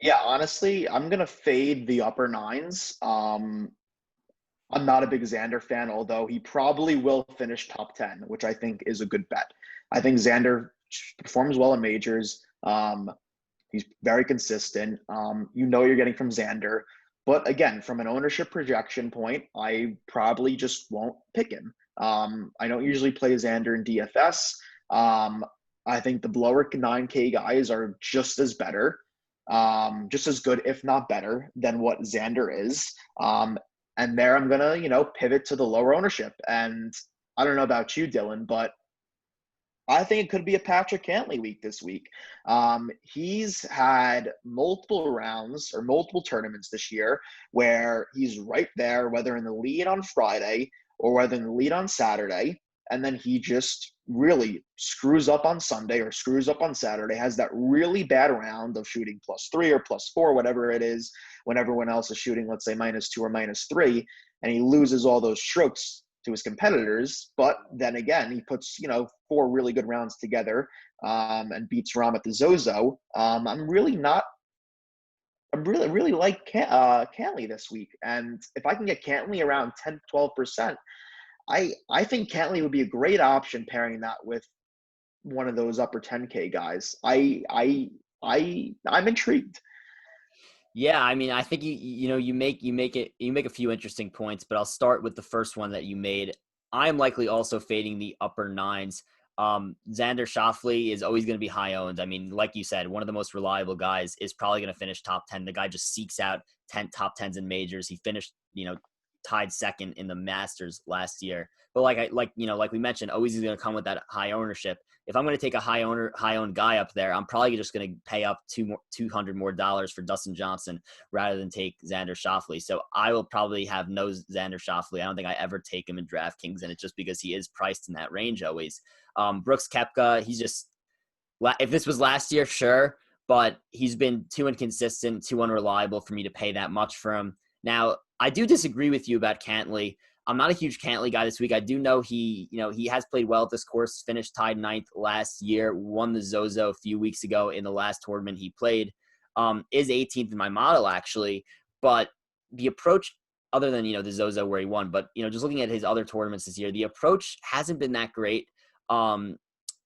Yeah, honestly, I'm going to fade the upper 9s. I'm not a big Xander fan, although he probably will finish top 10, which I think is a good bet. I think Xander performs well in majors. He's very consistent. You're getting from Xander. But again, from an ownership projection point, I probably just won't pick him. I don't usually play Xander in DFS. I think the lower 9K guys are just as good, if not better, than what Xander is. And there I'm going to, pivot to the lower ownership. And I don't know about you, Dylan, but I think it could be a Patrick Cantlay week this week. He's had multiple rounds or multiple tournaments this year where he's right there, whether in the lead on Friday or whether in the lead on Saturday, and then he just really screws up on Sunday or screws up on Saturday, has that really bad round of shooting +3 or +4, whatever it is, when everyone else is shooting, let's say, -2 or -3, and he loses all those strokes to his competitors. But then again, he puts, 4 really good rounds together and beats Rahm at the Zozo. I really like Cantlay this week. And if I can get Cantlay around 10, 12%, I think Cantlay would be a great option pairing that with one of those upper 10K guys. I'm intrigued. Yeah, I mean, I think you make a few interesting points, but I'll start with the first one that you made. I'm likely also fading the upper nines. Xander Schauffele is always going to be high owned. I mean, like you said, one of the most reliable guys is probably going to finish top 10. The guy just seeks out top 10s in majors. He finished, tied second in the Masters last year. But like we mentioned, always is going to come with that high ownership. If I'm going to take a high owned guy up there, I'm probably just going to pay up $200 more for Dustin Johnson rather than take Xander Schauffele. So I will probably have no Xander Schauffele. I don't think I ever take him in DraftKings, and it's just because he is priced in that range always. Brooks Koepka, he's just, if this was last year, sure, but he's been too inconsistent, too unreliable for me to pay that much for him. Now, I do disagree with you about Cantlay. I'm not a huge Cantlay guy this week. I do know he has played well at this course, finished tied 9th last year, won the Zozo a few weeks ago in the last tournament he played, is 18th in my model actually. But the approach, other than, the Zozo where he won, but, just looking at his other tournaments this year, the approach hasn't been that great.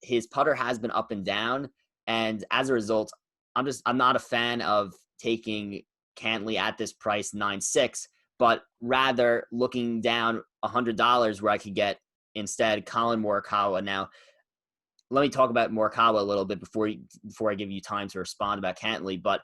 His putter has been up and down. And as a result, I'm not a fan of taking Cantlay at this price, 9.6, but rather looking down $100 where I could get instead Collin Morikawa. Now, let me talk about Morikawa a little bit before I give you time to respond about Cantlay, but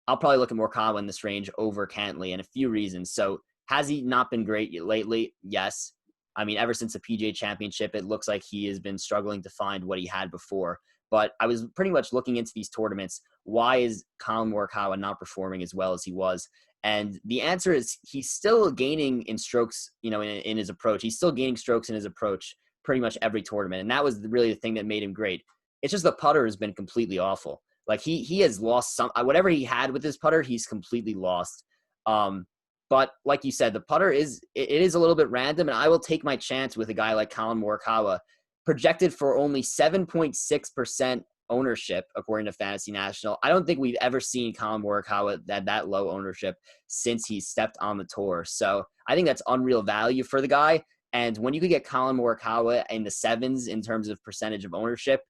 I'll probably look at Morikawa in this range over Cantlay, and a few reasons. So has he not been great lately? Yes. I mean, ever since the PGA Championship, it looks like he has been struggling to find what he had before. But I was pretty much looking into these tournaments. Why is Collin Morikawa not performing as well as he was? And the answer is he's still gaining in strokes, in his approach. He's still gaining strokes in his approach pretty much every tournament. And that was really the thing that made him great. It's just the putter has been completely awful. Like he has lost whatever he had with his putter, he's completely lost. But like you said, the putter is a little bit random, and I will take my chance with a guy like Collin Morikawa, projected for only 7.6% ownership according to Fantasy National. I don't think we've ever seen Collin Morikawa at that low ownership since he stepped on the tour. So I think that's unreal value for the guy. And when you could get Collin Morikawa in the 7s in terms of percentage of ownership,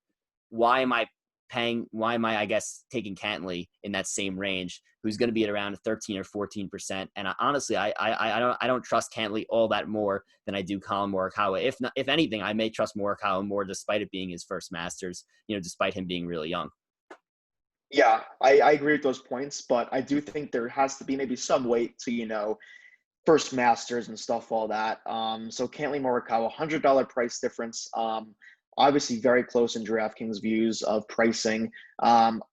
why am I, I guess, taking Cantlay in that same range, who's going to be at around 13 or 14%? And honestly, I don't trust Cantlay all that more than I do Collin Morikawa. If anything, I may trust Morikawa more, despite it being his first Masters, despite him being really young. Yeah, I agree with those points, but I do think there has to be maybe some weight to, first Masters and stuff, all that. So Cantlay Morikawa, $100 price difference. Obviously very close in DraftKings views of pricing.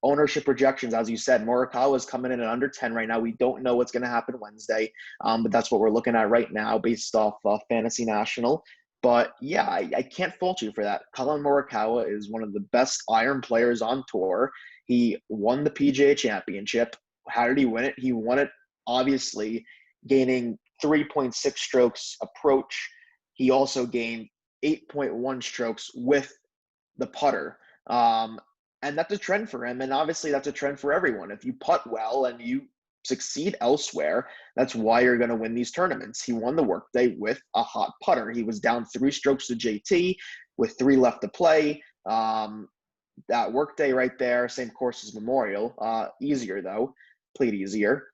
Ownership projections, as you said, Morikawa is coming in at under 10 right now. We don't know what's going to happen Wednesday, but that's what we're looking at right now based off Fantasy National. But yeah, I can't fault you for that. Collin Morikawa is one of the best iron players on tour. He won the PGA Championship. How did he win it? He won it, obviously, gaining 3.6 strokes approach. He also gained 8.1 strokes with the putter. And that's a trend for him. And obviously that's a trend for everyone. If you putt well and you succeed elsewhere, that's why you're going to win these tournaments. He won the workday with a hot putter. He was down 3 strokes to JT with 3 left to play. That workday right there, same course as Memorial. Easier though, played easier.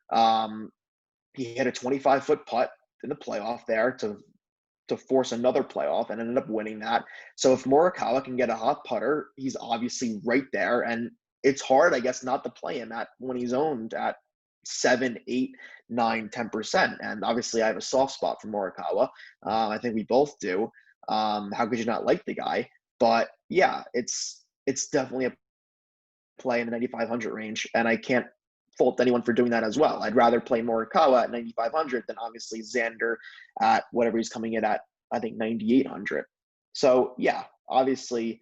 He hit a 25-foot putt in the playoff there to force another playoff and ended up winning that. So if Morikawa can get a hot putter, he's obviously right there. And it's hard, I guess, not to play him when he's owned at 7, 8, 9, 10%. And obviously I have a soft spot for Morikawa. I think we both do. How could you not like the guy? But yeah, it's definitely a play in the 9,500 range, and I can't fault anyone for doing that as well. I'd rather play Morikawa at 9,500 than obviously Xander at whatever he's coming in at, I think 9,800. So yeah, obviously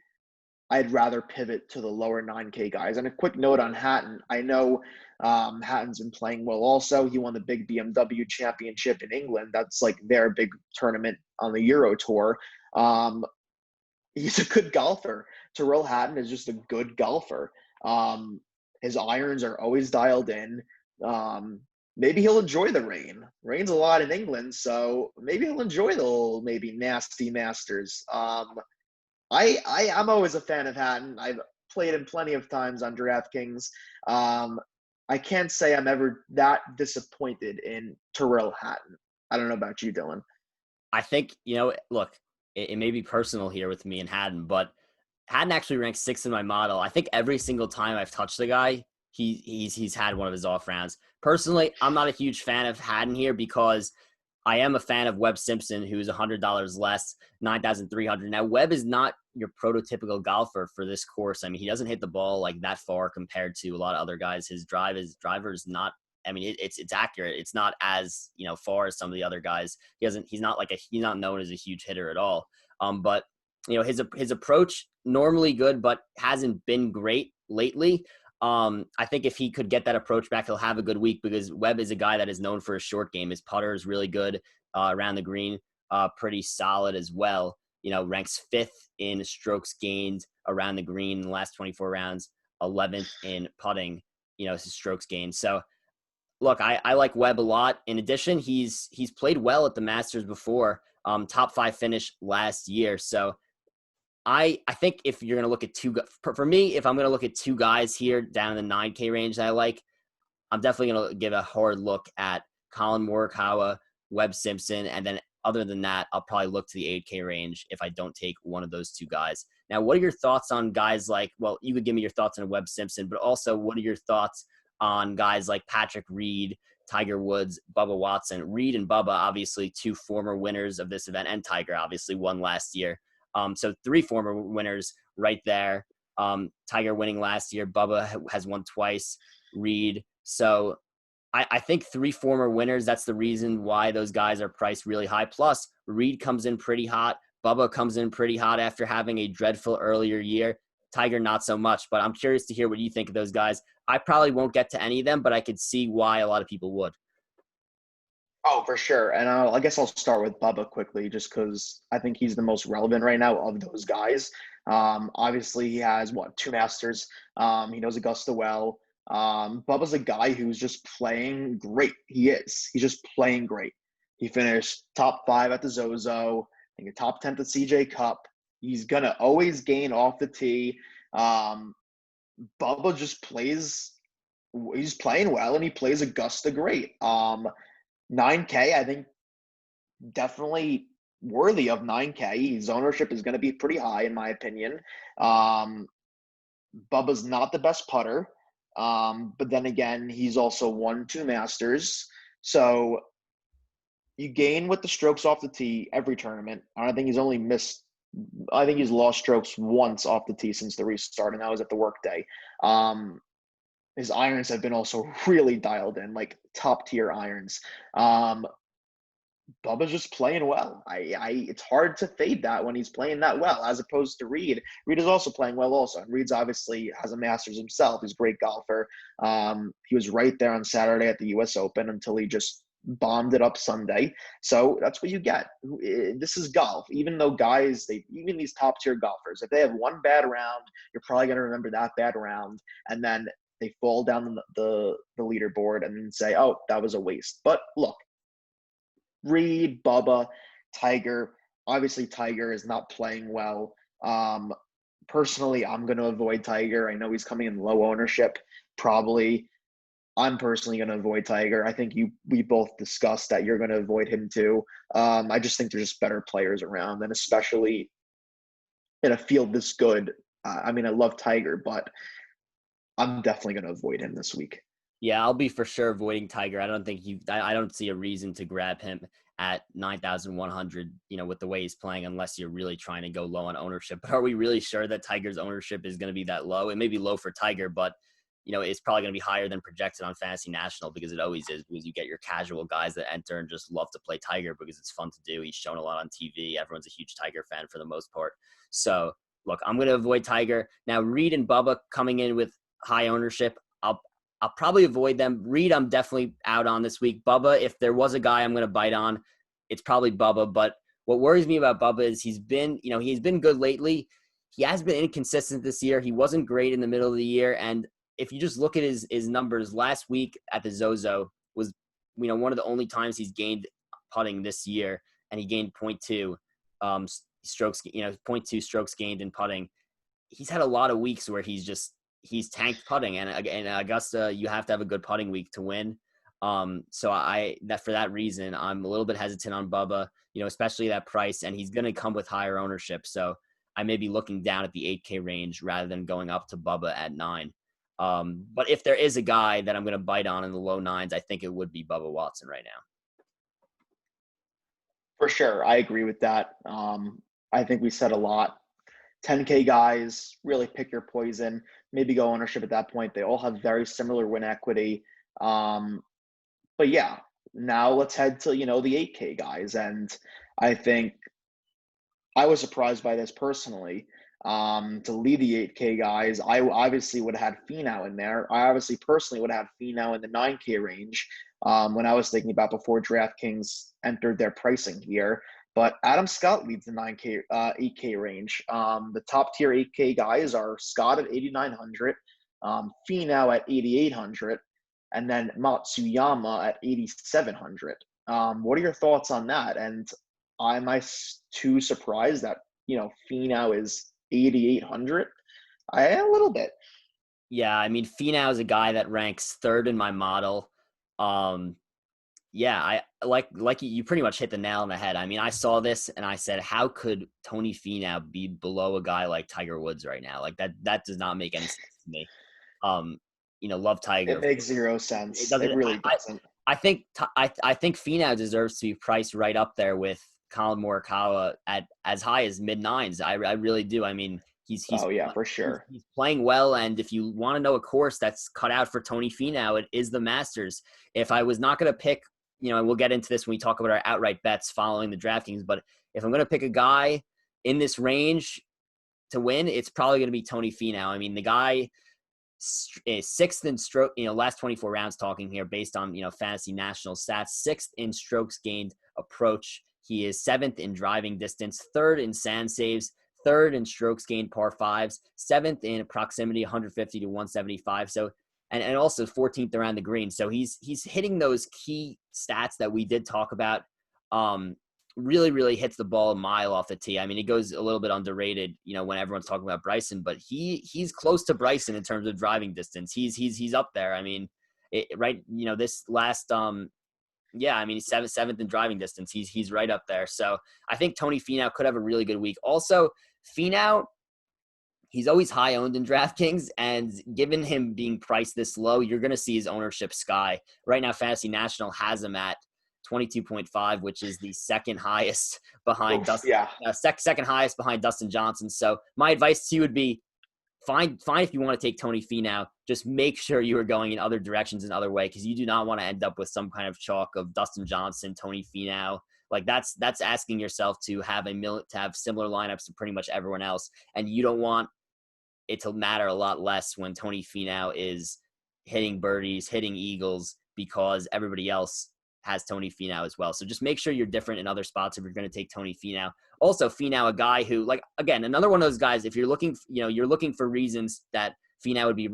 I'd rather pivot to the lower 9K guys. And a quick note on Hatton. I know Hatton's been playing well also. He won the big BMW championship in England. That's like their big tournament on the Euro Tour. Um, he's a good golfer. Tyrrell Hatton is just a good golfer. Um, his irons are always dialed in. Maybe he'll enjoy the rain. Rains a lot in England, so maybe he'll enjoy the little maybe nasty Masters. I'm always a fan of Hatton. I've played him plenty of times on DraftKings. I can't say I'm ever that disappointed in Tyrrell Hatton. I don't know about you, Dylan. I think, look, it may be personal here with me and Haddon, but Haddon actually ranks sixth in my model. I think every single time I've touched the guy, he's had one of his off rounds. Personally, I'm not a huge fan of Haddon here because I am a fan of Webb Simpson, who's $100 less, 9,300. Now, Webb is not your prototypical golfer for this course. I mean, he doesn't hit the ball like that far compared to a lot of other guys. His driver is not. I mean, it's accurate. It's not as far as some of the other guys. He's not known as a huge hitter at all. But his approach normally good, but hasn't been great lately. I think if he could get that approach back, he'll have a good week because Webb is a guy that is known for his short game. His putter is really good around the green, pretty solid as well. Ranks fifth in strokes gained around the green in the last 24 rounds, 11th in putting, his strokes gained. So, look, I like Webb a lot. In addition, he's played well at the Masters before, top 5 finish last year. So I think if you're going to look at for me, if I'm going to look at two guys here down in the 9K range that I like, I'm definitely going to give a hard look at Colin Morikawa, Webb Simpson, and then other than that, I'll probably look to the 8K range if I don't take one of those two guys. Now, what are your thoughts on guys like, well, you could give me your thoughts on Webb Simpson, but also what are your thoughts on guys like Patrick Reed, Tiger Woods, Bubba Watson? Reed and Bubba, obviously two former winners of this event, and Tiger obviously won last year. So 3 former winners right there. Tiger winning last year. Bubba has won twice. Reed. So I think 3 former winners, that's the reason why those guys are priced really high. Plus, Reed comes in pretty hot. Bubba comes in pretty hot after having a dreadful earlier year. Tiger, not so much. But I'm curious to hear what you think of those guys. I probably won't get to any of them, but I could see why a lot of people would. Oh, for sure. And I guess I'll start with Bubba quickly just because I think he's the most relevant right now of those guys. Obviously, he has, 2 Masters. He knows Augusta well. Bubba's a guy who's just playing great. He is. He's just playing great. He finished top 5 at the Zozo. I think a top 10 at the CJ Cup. He's going to always gain off the tee. Bubba just plays – he's playing well, and he plays Augusta great. 9K, I think definitely worthy of 9K. His ownership is going to be pretty high, in my opinion. Bubba's not the best putter, but then again, he's also won 2 Masters. So you gain with the strokes off the tee every tournament. I think he's only missed – I think he's lost strokes once off the tee since the restart, and that was at the workday. His irons have been also really dialed in, like top-tier irons. Bubba's just playing well. It's hard to fade that when he's playing that well, as opposed to Reed. Reed is also playing well also. And Reed's obviously has a Masters himself. He's a great golfer. He was right there on Saturday at the U.S. Open until he just bombed it up Sunday. So that's what you get. This is golf. Even though guys, even these top-tier golfers, if they have one bad round, you're probably going to remember that bad round. And then they fall down the leaderboard and then say, oh, that was a waste. But look, Reed, Bubba, Tiger. Obviously, Tiger is not playing well. Personally, I'm going to avoid Tiger. I know he's coming in low ownership, probably. I'm personally going to avoid Tiger. I think we both discussed that you're going to avoid him too. I just think there's just better players around, and especially in a field this good. I mean, I love Tiger, but I'm definitely going to avoid him this week. Yeah, I'll be for sure avoiding Tiger. I don't see a reason to grab him at 9,100, with the way he's playing, unless you're really trying to go low on ownership. But are we really sure that Tiger's ownership is going to be that low? It may be low for Tiger, but it's probably going to be higher than projected on Fantasy National, because it always is, because you get your casual guys that enter and just love to play Tiger because it's fun to do. He's shown a lot on TV. Everyone's a huge Tiger fan for the most part. So look, I'm going to avoid Tiger. Now, Reed and Bubba coming in with high ownership, I'll probably avoid them. Reed, I'm definitely out on this week. Bubba, if there was a guy I'm going to bite on, it's probably Bubba. But what worries me about Bubba is he's been good lately. He has been inconsistent this year. He wasn't great in the middle of the year. And if you just look at his numbers, last week at the Zozo was, one of the only times he's gained putting this year, and he gained 0.2 strokes, 0.2 strokes gained in putting. He's had a lot of weeks where he's tanked putting, and in Augusta, you have to have a good putting week to win. So for that reason, I'm a little bit hesitant on Bubba, especially that price, and he's going to come with higher ownership. So I may be looking down at the 8K range rather than going up to Bubba at 9. But if there is a guy that I'm going to bite on in the low 9s, I think it would be Bubba Watson right now. For sure. I agree with that. I think we said a lot. 10K guys, really pick your poison, maybe go ownership at that point. They all have very similar win equity. But yeah, now let's head to, the 8K guys. And I think I was surprised by this personally. To lead the 8K guys, I obviously would have had Finau in there. I obviously personally would have had Finau in the 9K range when I was thinking about before DraftKings entered their pricing here. But Adam Scott leads the 8K range. The top tier 8K guys are Scott at 8,900, Finau at 8,800, and then Matsuyama at 8,700. What are your thoughts on that? And am I too surprised that Finau is 8,800? A little bit. Yeah, I mean, Finau is a guy that ranks third in my model. Yeah, I like you pretty much hit the nail on the head. I mean, I saw this and I said, how could Tony Finau be below a guy like Tiger Woods right now? Like that does not make any sense to me. Love Tiger. It makes zero sense. It really doesn't. I think Finau deserves to be priced right up there with Colin Morikawa at as high as mid 9s. I really do. I mean, he's for sure. He's playing well, and if you want to know a course that's cut out for Tony Finau, it is the Masters. If I was not going to pick, and we'll get into this when we talk about our outright bets following the DraftKings, but if I'm going to pick a guy in this range to win, it's probably going to be Tony Finau. I mean, the guy is 6th in stroke, last 24 rounds talking here based on, Fantasy National stats, 6th in strokes gained approach. He is 7th in driving distance, 3rd in sand saves, 3rd in strokes gained par 5s, 7th in proximity 150 to 175. So, and also 14th around the green. So he's hitting those key stats that we did talk about. Really, really hits the ball a mile off the tee. I mean, he goes a little bit underrated, when everyone's talking about Bryson, but he's close to Bryson in terms of driving distance. He's up there. I mean, this last, he's seventh in driving distance. He's right up there. So I think Tony Finau could have a really good week. Also, Finau, he's always high owned in DraftKings, and given him being priced this low, you're going to see his ownership sky. Right now, Fantasy National has him at 22.5, which is the second highest behind Dustin. Yeah. Second highest behind Dustin Johnson. So my advice to you would be fine if you want to take Tony Finau. Just make sure you are going in other directions in other way, because you do not want to end up with some kind of chalk of Dustin Johnson, Tony Finau. Like that's asking yourself to have similar lineups to pretty much everyone else, and you don't want it to matter a lot less when Tony Finau is hitting birdies, hitting eagles, because everybody else has Tony Finau as well. So just make sure you're different in other spots if you're going to take Tony Finau. Also, Finau, a guy who, again, another one of those guys, if you're looking, you're looking for reasons that Finau would be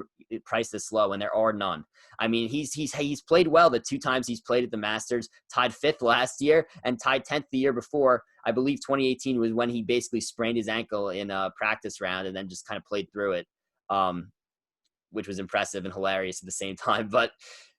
priced this low, and there are none. I mean, he's played well the 2 times he's played at the Masters, tied 5th last year and tied 10th the year before. I believe 2018 was when he basically sprained his ankle in a practice round and then just kind of played through it, which was impressive and hilarious at the same time. But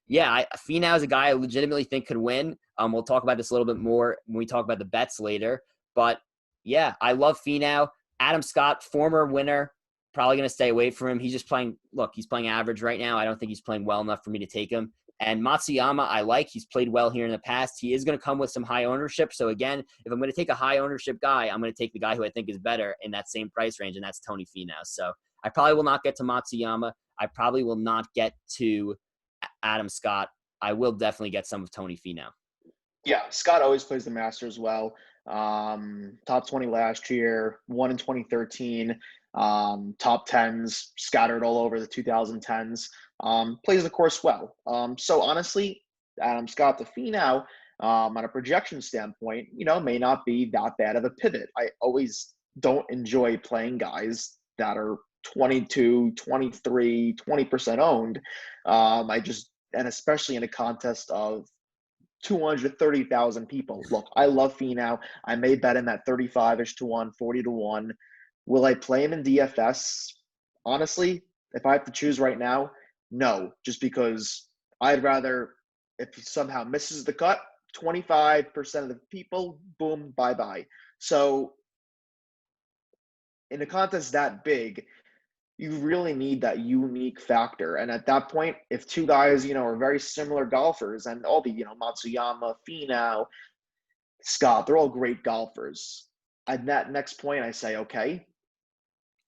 yeah, Finau is a guy I legitimately think could win. We'll talk about this a little bit more when we talk about the bets later. But yeah, I love Finau. Adam Scott, former winner, probably going to stay away from him. He's just playing – he's playing average right now. I don't think he's playing well enough for me to take him. And Matsuyama, I like. He's played well here in the past. He is going to come with some high ownership. So again, if I'm going to take a high ownership guy, I'm going to take the guy who I think is better in that same price range, and that's Tony Finau. So I probably will not get to Matsuyama. I probably will not get to Adam Scott. I will definitely get some of Tony Finau. Yeah, Scott always plays the Masters well. Top 20 last year, won in 2013. Top tens scattered all over the 2010s. Plays the course well. So honestly, Adam Scott to Finau, on a projection standpoint, may not be that bad of a pivot. I always don't enjoy playing guys that are 22, 23, 20% owned. And especially in a contest of 230,000 people. Look, I love Finau. I may bet him at 35-ish to 1, 40 to 1. Will I play him in DFS? Honestly, if I have to choose right now, no, just because I'd rather, if he somehow misses the cut, 25% of the people, boom, bye-bye. So in a contest that big, you really need that unique factor. And at that point, if two guys, are very similar golfers, and all the, Matsuyama, Finau, Scott, they're all great golfers. At that next point, I say, okay,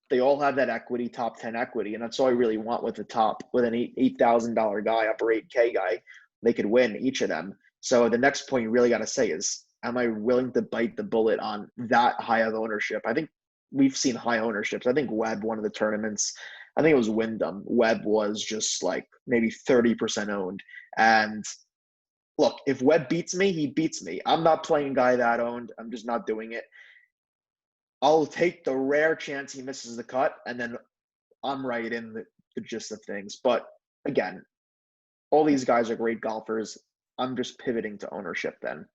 they all have that equity, top 10 equity. And that's all I really want with an $8,000 guy, upper 8K guy. They could win each of them. So the next point you really got to say is, am I willing to bite the bullet on that high of ownership? I think we've seen high ownerships. I think Webb, one of the tournaments, I think it was Wyndham. Webb was just like maybe 30% owned. And look, if Webb beats me, he beats me. I'm not playing a guy that owned. I'm just not doing it. I'll take the rare chance he misses the cut, and then I'm right in the gist of things. But again, all these guys are great golfers. I'm just pivoting to ownership then.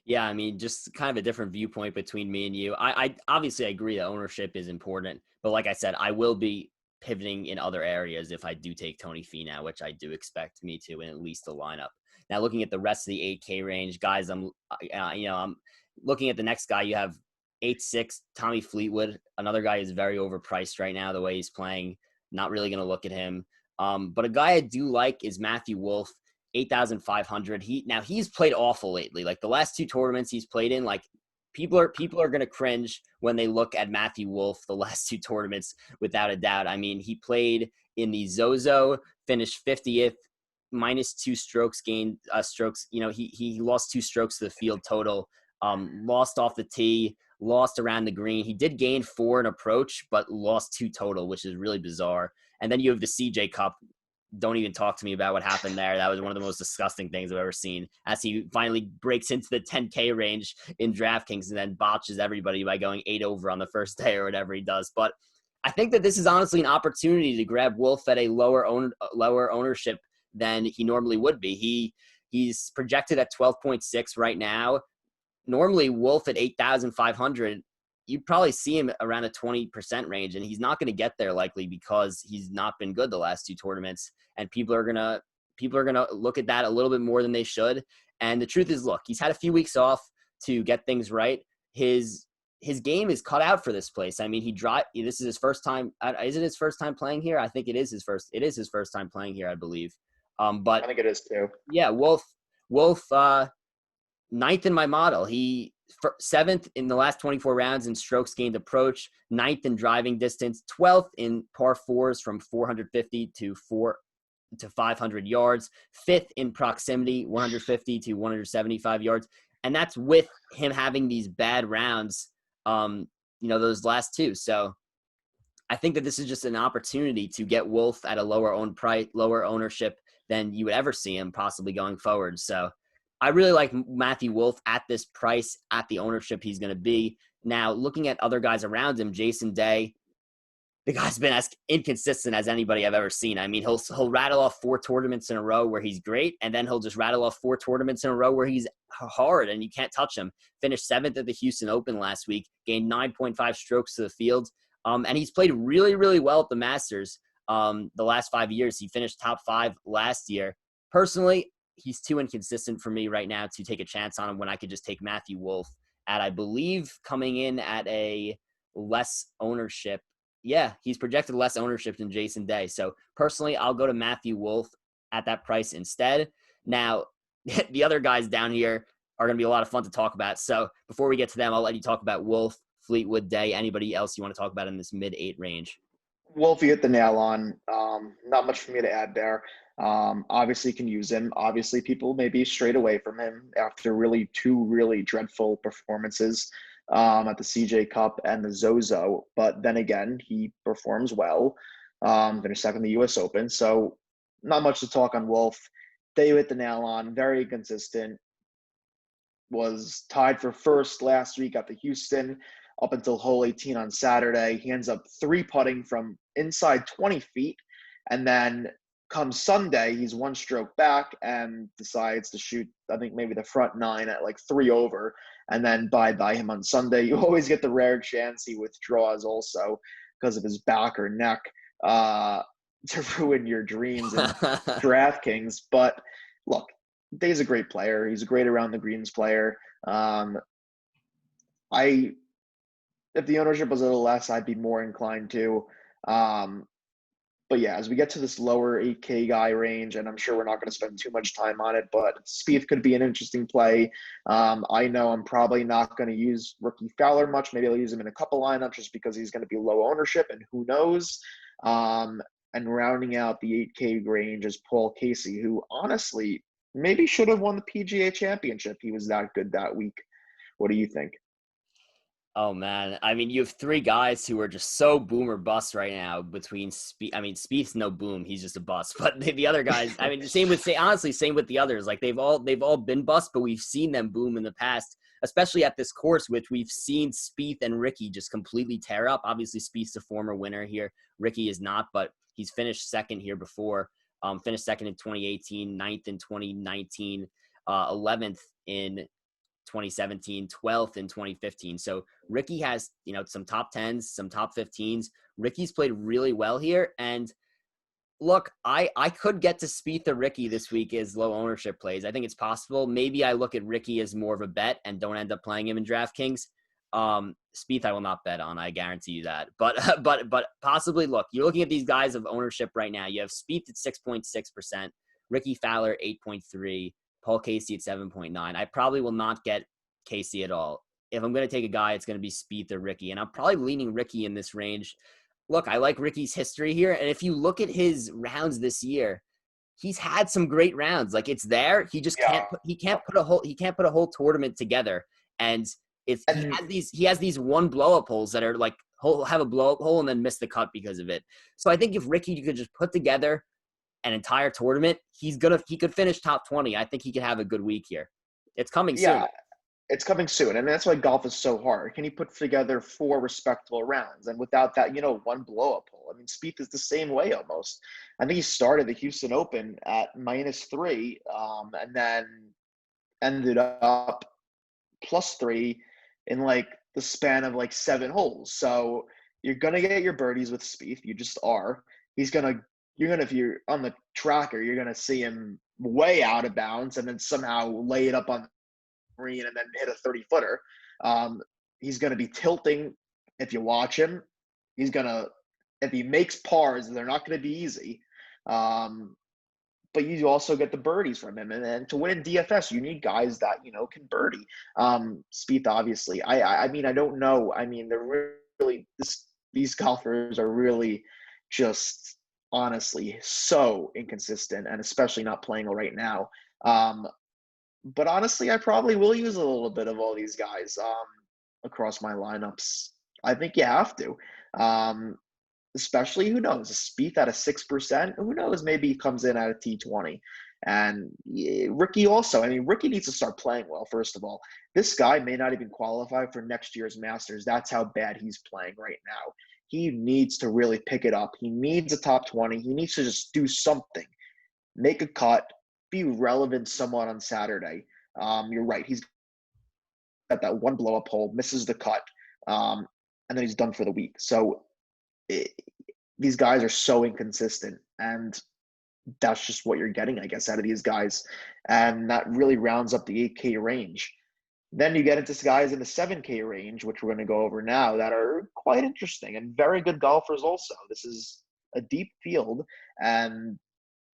Yeah, I mean, just kind of a different viewpoint between me and you. I obviously agree that ownership is important, but like I said, I will be pivoting in other areas if I do take Tony Finau, which I do expect me to in at least the lineup. Now, looking at the rest of the 8K range, guys, I'm looking at the next guy. You have 8-6 Tommy Fleetwood, another guy who's very overpriced right now. The way he's playing, not really going to look at him. But a guy I do like is Matthew Wolff. 8,500. He's played awful lately. Like the last two tournaments he's played in, like people are going to cringe when they look at Matthew Wolff the last two tournaments, without a doubt. I mean, he played in the Zozo, finished 50th, minus 2 strokes gained, strokes. He lost 2 strokes to the field total, lost off the tee, lost around the green. He did gain 4 in approach, but lost 2 total, which is really bizarre. And then you have the CJ Cup. Don't even talk to me about what happened there. That was one of the most disgusting things I've ever seen, as he finally breaks into the 10K range in DraftKings and then botches everybody by going 8 over on the first day or whatever he does. But I think that this is honestly an opportunity to grab Wolff at a lower ownership than he normally would be. He's projected at 12.6 right now. Normally Wolff at 8,500, you'd probably see him around a 20% range, and he's not going to get there likely because he's not been good the last 2 tournaments, and people are going to look at that a little bit more than they should. And the truth is, look, he's had a few weeks off to get things right. His game is cut out for this place. I mean, this is his first time. Is it his first time playing here? I think it is his first time playing here, I believe. But I think it is too. Yeah, Wolff, 9th in my model. He 7th in the last 24 rounds in strokes gained approach, 9th in driving distance, 12th in par 4s from 450 to 500 yards, 5th in proximity, 150 to 175 yards. And that's with him having these bad rounds, those last 2. So I think that this is just an opportunity to get Wolff at a lower ownership than you would ever see him possibly going forward. So I really like Matthew Wolff at this price, at the ownership he's going to be. Now, looking at other guys around him, Jason Day, the guy's been as inconsistent as anybody I've ever seen. I mean, he'll rattle off 4 tournaments in a row where he's great, and then he'll just rattle off 4 tournaments in a row where he's hard and you can't touch him. Finished 7th at the Houston Open last week, gained 9.5 strokes to the field, and he's played really, really well at the Masters the last 5 years. He finished top 5 last year. Personally, he's too inconsistent for me right now to take a chance on him when I could just take Matthew Wolff at, I believe, coming in at a less ownership. Yeah, he's projected less ownership than Jason Day. So personally, I'll go to Matthew Wolff at that price instead. Now, the other guys down here are going to be a lot of fun to talk about. So before we get to them, I'll let you talk about Wolf, Fleetwood, Day, anybody else you want to talk about in this mid-8 range. Wolf, you hit the nail on. Not much for me to add there. Obviously, can use him. Obviously, people may be strayed away from him after two really dreadful performances at the CJ Cup and the Zozo. But then again, he performs well. Finished second in the U.S. Open. So not much to talk on Wolf. They hit the nail on. Very consistent. Was tied for first last week at the Houston up until hole 18 on Saturday. He ends up 3-putting from inside 20 feet. And then come Sunday, he's 1 stroke back and decides to shoot, I think maybe the front 9 at like 3 over. And then by him on Sunday. You always get the rare chance he withdraws also because of his back or neck to ruin your dreams in DraftKings. But look, Day's a great player. He's a great around the greens player. If the ownership was a little less, I'd be more inclined to. But yeah, as we get to this lower 8K guy range, and I'm sure we're not going to spend too much time on it, but Spieth could be an interesting play. I know I'm probably not going to use Rookie Fowler much. Maybe I'll use him in a couple lineups just because he's going to be low ownership, and who knows. And rounding out the 8K range is Paul Casey, who honestly maybe should have won the PGA Championship. He was that good that week. What do you think? Oh man, I mean, you have 3 guys who are just so boom or bust right now. Between Spieth's no boom; he's just a bust. But the other guys, I mean, same with the others. Like they've all been bust, but we've seen them boom in the past, especially at this course, which we've seen Spieth and Ricky just completely tear up. Obviously, Spieth's a former winner here. Ricky is not, but he's finished second here before. Finished second in 2018, 9th in 2019, 11th in 2017, 12th in 2015. So Ricky has, some top 10s, some top 15s. Ricky's played really well here. And look, I could get to Spieth or Ricky this week as low ownership plays. I think it's possible. Maybe I look at Ricky as more of a bet and don't end up playing him in DraftKings. Spieth I will not bet on. I guarantee you that. But possibly, look, you're looking at these guys of ownership right now. You have Spieth at 6.6%, Ricky Fowler 8.3%, Paul Casey at 7.9%. I probably will not get Casey at all. If I'm going to take a guy, it's going to be Spieth or Ricky, and I'm probably leaning Ricky in this range. Look, I like Ricky's history here, and if you look at his rounds this year, he's had some great rounds. Like it's there. He just can't put a whole tournament together. And he has these one blow up holes that are like he'll have a blow up hole and then miss the cut because of it. So I think if Ricky could just put together an entire tournament, he could finish top 20. I think he could have a good week here. It's coming soon. Yeah, it's coming soon. And that's why golf is so hard. Can he put together 4 respectable rounds? And without that, one blow up hole. I mean, Spieth is the same way almost. I think he started the Houston Open at -3, and then ended up +3 in like the span of like 7 holes. So you're gonna get your birdies with Spieth. You just are. If you're on the tracker, you're gonna see him way out of bounds and then somehow lay it up on the green and then hit a 30-footer. He's gonna be tilting if you watch him. If he makes pars, they're not gonna be easy. But you also get the birdies from him. And to win in DFS, you need guys that, can birdie. Spieth, obviously. I mean, I don't know. I mean, they're really these golfers are really just honestly so inconsistent, and especially not playing right now. But honestly, I probably will use a little bit of all these guys across my lineups. I think you have to. Especially, who knows, Spieth at a 6%, who knows, maybe he comes in at a T20. And Ricky also, I mean, Ricky needs to start playing well, first of all. This guy may not even qualify for next year's Masters. That's how bad he's playing right now. He needs to really pick it up. He needs a top 20. He needs to just do something. Make a cut. Be relevant somewhat on Saturday. You're right. He's got that one blow-up hole, misses the cut, and then he's done for the week. So these guys are so inconsistent, and that's just what you're getting, I guess, out of these guys. And that really rounds up the 8K range. Then you get into guys in the 7K range, which we're going to go over now, that are quite interesting and very good golfers also. This is a deep field, and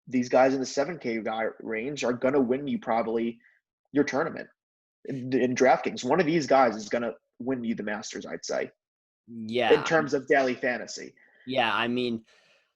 these guys in the 7K guy range are going to win you probably your tournament in DraftKings. One of these guys is going to win you the Masters, I'd say, in Yeah. terms of daily fantasy. Yeah. I mean,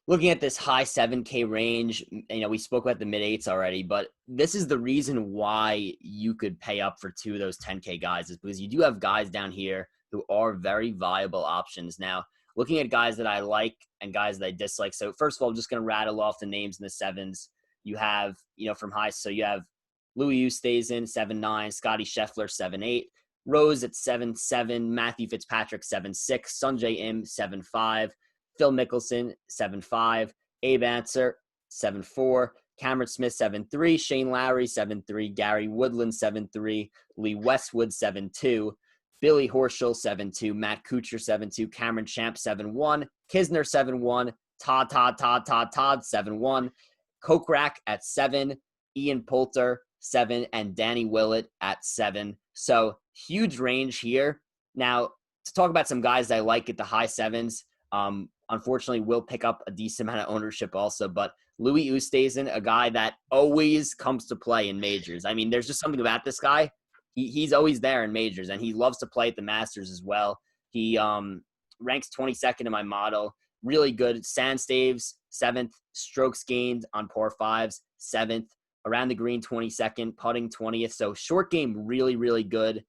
looking at this high 7K range, we spoke about the mid eights already, but this is the reason why you could pay up for two of those 10K guys, is because you do have guys down here who are very viable options. Now, looking at guys that I like and guys that I dislike. So first of all, I'm just going to rattle off the names in the sevens. You have, from high. So you have Louis Oosthuizen, 7'9", Scotty Scheffler, 7'8", Rose at 7'7", Matthew Fitzpatrick, 7'6", Sungjae Im, 7'5", Phil Mickelson, 7'5", Abe Ancer, 7'4", Cameron Smith, 7'3", Shane Lowry, 7'3", Gary Woodland, 7'3", Lee Westwood, 7'2", Billy Horschel, 7'2", Matt Kuchar, 7'2", Cameron Champ, 7'1", Kisner, 7'1", Todd, 7'1", Kokrak at 7, Ian Poulter, 7, and Danny Willett at 7. So huge range here. Now, to talk about some guys that I like at the high sevens, unfortunately will pick up a decent amount of ownership also, but Louis Oosthuizen, a guy that always comes to play in majors. I mean, there's just something about this guy. He's always there in majors, and he loves to play at the Masters as well. He ranks 22nd in my model. Really good. Sand staves, 7th. Strokes gained on par 5s, 7th. Around the green, 22nd. Putting, 20th. So short game, really, really good.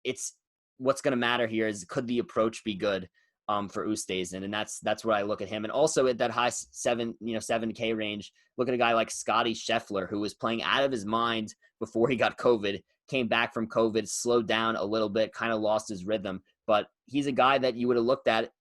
It's what's going to matter here is, could the approach be good for Oosthuizen? And that's where I look at him. And also at that high 7K range, look at a guy like Scotty Scheffler, who was playing out of his mind before he got COVID, came back from COVID, slowed down a little bit, kind of lost his rhythm. But he's a guy that you would have looked at,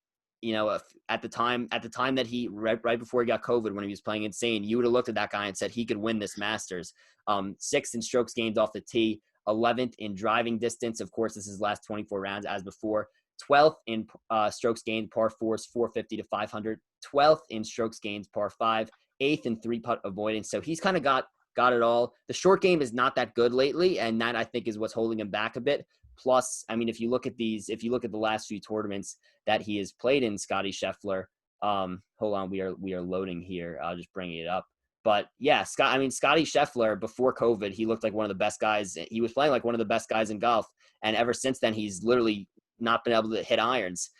at the time that he, right before he got COVID, when he was playing insane, you would have looked at that guy and said he could win this Masters. 6th in strokes gained off the tee, 11th in driving distance. Of course, this is last 24 rounds as before. 12th in strokes gained, par 4s, 450 to 500. 12th in strokes gained, par 5. 8th in three-putt avoidance. So he's kind of got it all. The short game is not that good lately, and that I think is what's holding him back a bit. Plus, I mean, if you look at the last few tournaments that he has played in, Scotty Scheffler, hold on, we are loading here. I'll just bring it up. But yeah, Scotty Scheffler, before COVID, he looked like one of the best guys. He was playing like one of the best guys in golf. And ever since then, he's literally not been able to hit irons.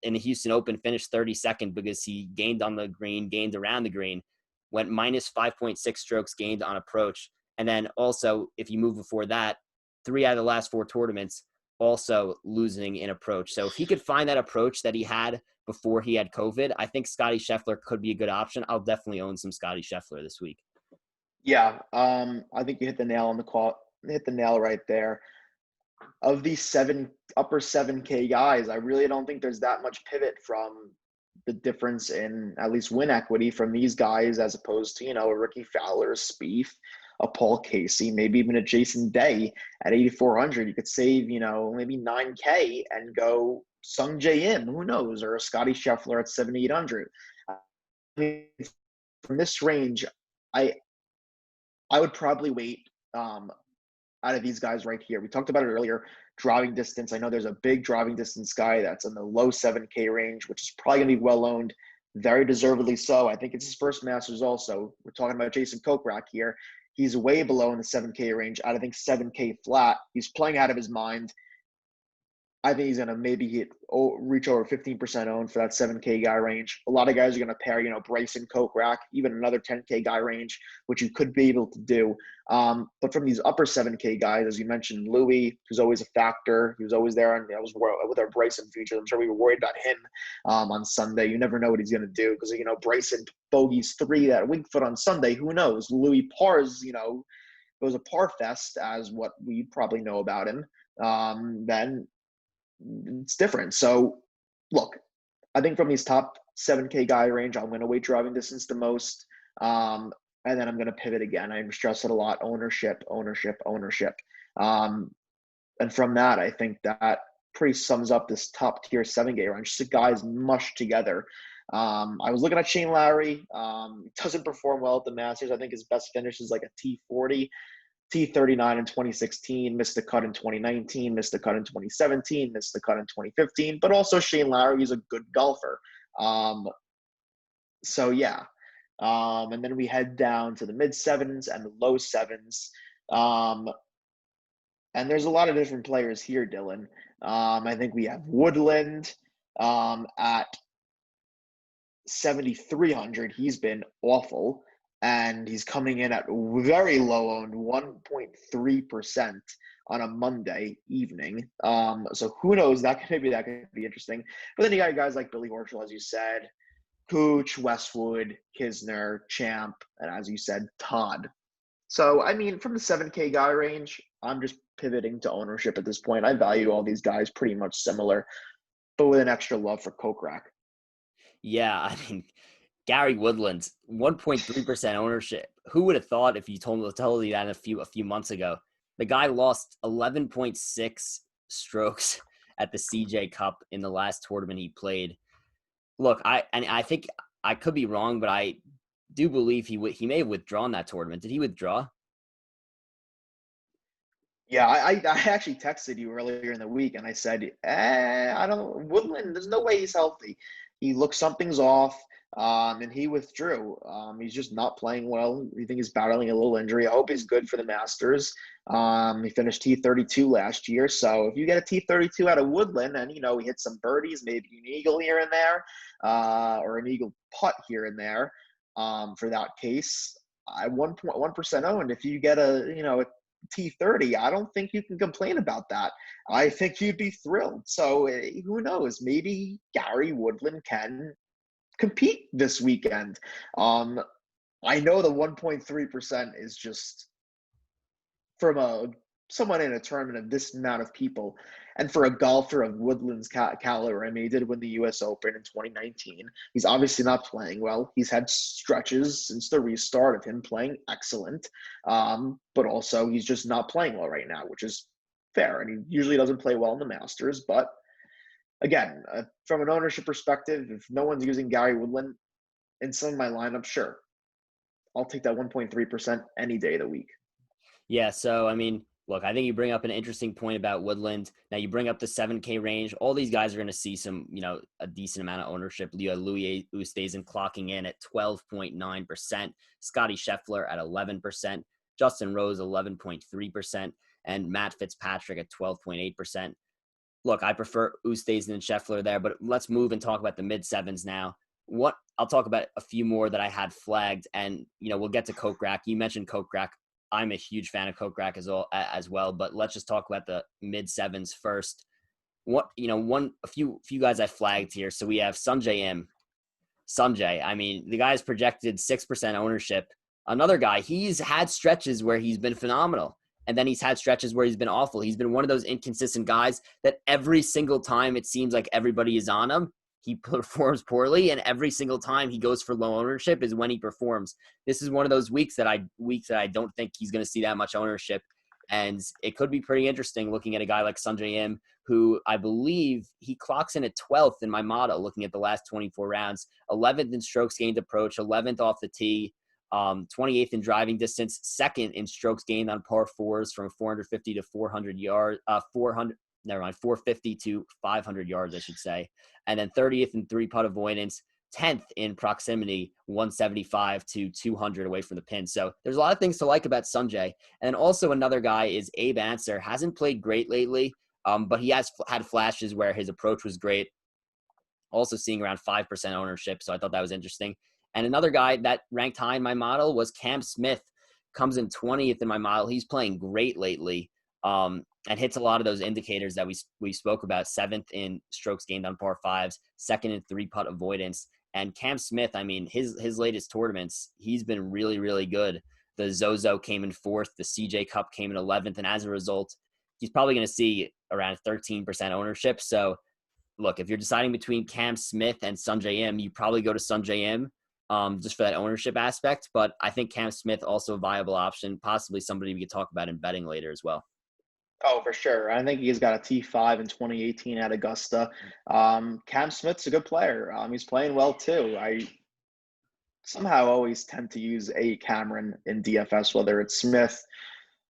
In the Houston Open, finished 32nd because he gained on the green, gained around the green, went minus 5.6 strokes gained on approach. And then also, if you move before that, 3 out of the last 4 tournaments, also losing in approach. So if he could find that approach that he had before he had COVID, I think Scotty Scheffler could be a good option. I'll definitely own some Scotty Scheffler this week. Yeah, I think you hit the nail right there. Of these upper 7K guys, I really don't think there's that much pivot from the difference in at least win equity from these guys as opposed to, a Ricky Fowler, a Spieth, a Paul Casey, maybe even a Jason Day at 8,400. You could save, maybe 9K and go Sungjae Im, who knows, or a Scotty Scheffler at 7,800. I mean, from this range, I would probably wait out of these guys right here. We talked about it earlier, driving distance. I know there's a big driving distance guy that's in the low 7K range, which is probably going to be well owned, very deservedly so. I think it's his first Masters also. We're talking about Jason Kokrak here. He's way below in the 7K range. I think 7K flat. He's playing out of his mind. I think he's going to maybe reach over 15% owned for that 7K guy range. A lot of guys are going to pair, Bryson, Kokrak, even another 10K guy range, which you could be able to do. But from these upper 7K guys, as you mentioned, Louis, who's always a factor. He was always there, and I was with our Bryson feature. I'm sure we were worried about him on Sunday. You never know what he's going to do because, Bryson bogeys 3 at Wingfoot on Sunday. Who knows? Louis pars, goes a par fest, as what we probably know about him. Then it's different. So look, I think from these top 7K guy range, I'm going to weight driving distance the most. And then I'm going to pivot again. I stress it a lot. Ownership. And from that, I think that pretty sums up this top tier 7K range. Just the guys mushed together. I was looking at Shane Lowry. Doesn't perform well at the Masters. I think his best finish is like a T40. T39 in 2016, missed the cut in 2019, missed the cut in 2017, missed the cut in 2015. But also Shane Lowry is a good golfer. So yeah, And then we head down to the mid sevens and the low sevens. Um, and there's a lot of different players here, Dylan. I think we have Woodland at 7,300. He's been awful, and he's coming in at very low owned 1.3% on a Monday evening. So who knows? Maybe that could be interesting. But then you got guys like Billy Horschel, as you said, Cooch, Westwood, Kisner, Champ, and as you said, Todd. So, I mean, from the 7K guy range, I'm just pivoting to ownership at this point. I value all these guys pretty much similar, but with an extra love for Kokrak. Yeah, I mean, Gary Woodland's 1.3% ownership. Who would have thought if you told me that a few months ago? The guy lost 11.6 strokes at the CJ Cup in the last tournament he played. Look, I think I could be wrong, but I do believe he may have withdrawn that tournament. Did he withdraw? Yeah, I actually texted you earlier in the week and I said, I don't, Woodland, there's no way he's healthy. He looks something's off, and he withdrew. He's just not playing well. I think he's battling a little injury. I hope he's good for the Masters. He finished T32 last year. So if you get a T32 out of Woodland and, he hits some birdies, maybe an eagle here and there, or an eagle putt here and there, for that case, I 1.1% owned. If you get a T30, I don't think you can complain about that. I think you'd be thrilled. So who knows? Maybe Gary Woodland can compete this weekend. I know the 1.3% is just from someone in a tournament of this amount of people, and for a golfer of Woodland's caliber. I mean, he did win the U.S. Open in 2019. He's obviously not playing well. He's had stretches since the restart of him playing excellent, but also he's just not playing well right now, which is fair. And he usually doesn't play well in the Masters. But again, from an ownership perspective, if no one's using Gary Woodland in some of my lineups, sure, I'll take that 1.3% any day of the week. Yeah, so I mean, look, I think you bring up an interesting point about Woodland. Now you bring up the 7K range. All these guys are going to see some, a decent amount of ownership. You have Louis Oosthuizen clocking in at 12.9%, Scotty Scheffler at 11%, Justin Rose 11.3%, and Matt Fitzpatrick at 12.8%. Look, I prefer Oosthuizen and Scheffler there, but let's move and talk about the mid sevens now. I'll talk about a few more that I had flagged, and we'll get to Kokrak. You mentioned Kokrak. I'm a huge fan of Kokrak as well, but let's just talk about the mid sevens first. A few guys I flagged here. So we have Sungjae Im. Sungjae, I mean, the guy's projected 6% ownership. Another guy, he's had stretches where he's been phenomenal, and then he's had stretches where he's been awful. He's been one of those inconsistent guys that every single time it seems like everybody is on him, he performs poorly, and every single time he goes for low ownership is when he performs. This is one of those weeks that I don't think he's going to see that much ownership, and it could be pretty interesting looking at a guy like Sungjae Im, who I believe he clocks in at 12th in my model, looking at the last 24 rounds, 11th in strokes gained approach, 11th off the tee, 28th in driving distance, second in strokes gained on par fours from 450 to 400 yards, 450 to 500 yards, I should say. And then 30th in three putt avoidance, 10th in proximity, 175 to 200 away from the pin. So there's a lot of things to like about Sungjae. And also another guy is Abe Ancer. Hasn't played great lately, but he has had flashes where his approach was great. Also seeing around 5% ownership. So I thought that was interesting. And another guy that ranked high in my model was Cam Smith. Comes in 20th in my model. He's playing great lately. And hits a lot of those indicators that we spoke about. 7th in strokes gained on par fives, 2nd in three putt avoidance. And Cam Smith, I mean, his latest tournaments, he's been really, really good. The Zozo came in 4th, the CJ Cup came in 11th, and as a result, he's probably going to see around 13% ownership. So, look, if you're deciding between Cam Smith and Sungjae Im, you probably go to Sungjae Im, just for that ownership aspect. But I think Cam Smith also a viable option, possibly somebody we could talk about in betting later as well. Oh, for sure. I think he's got a T5 in 2018 at Augusta. Cam Smith's a good player. He's playing well too. I somehow always tend to use a Cameron in DFS, whether it's Smith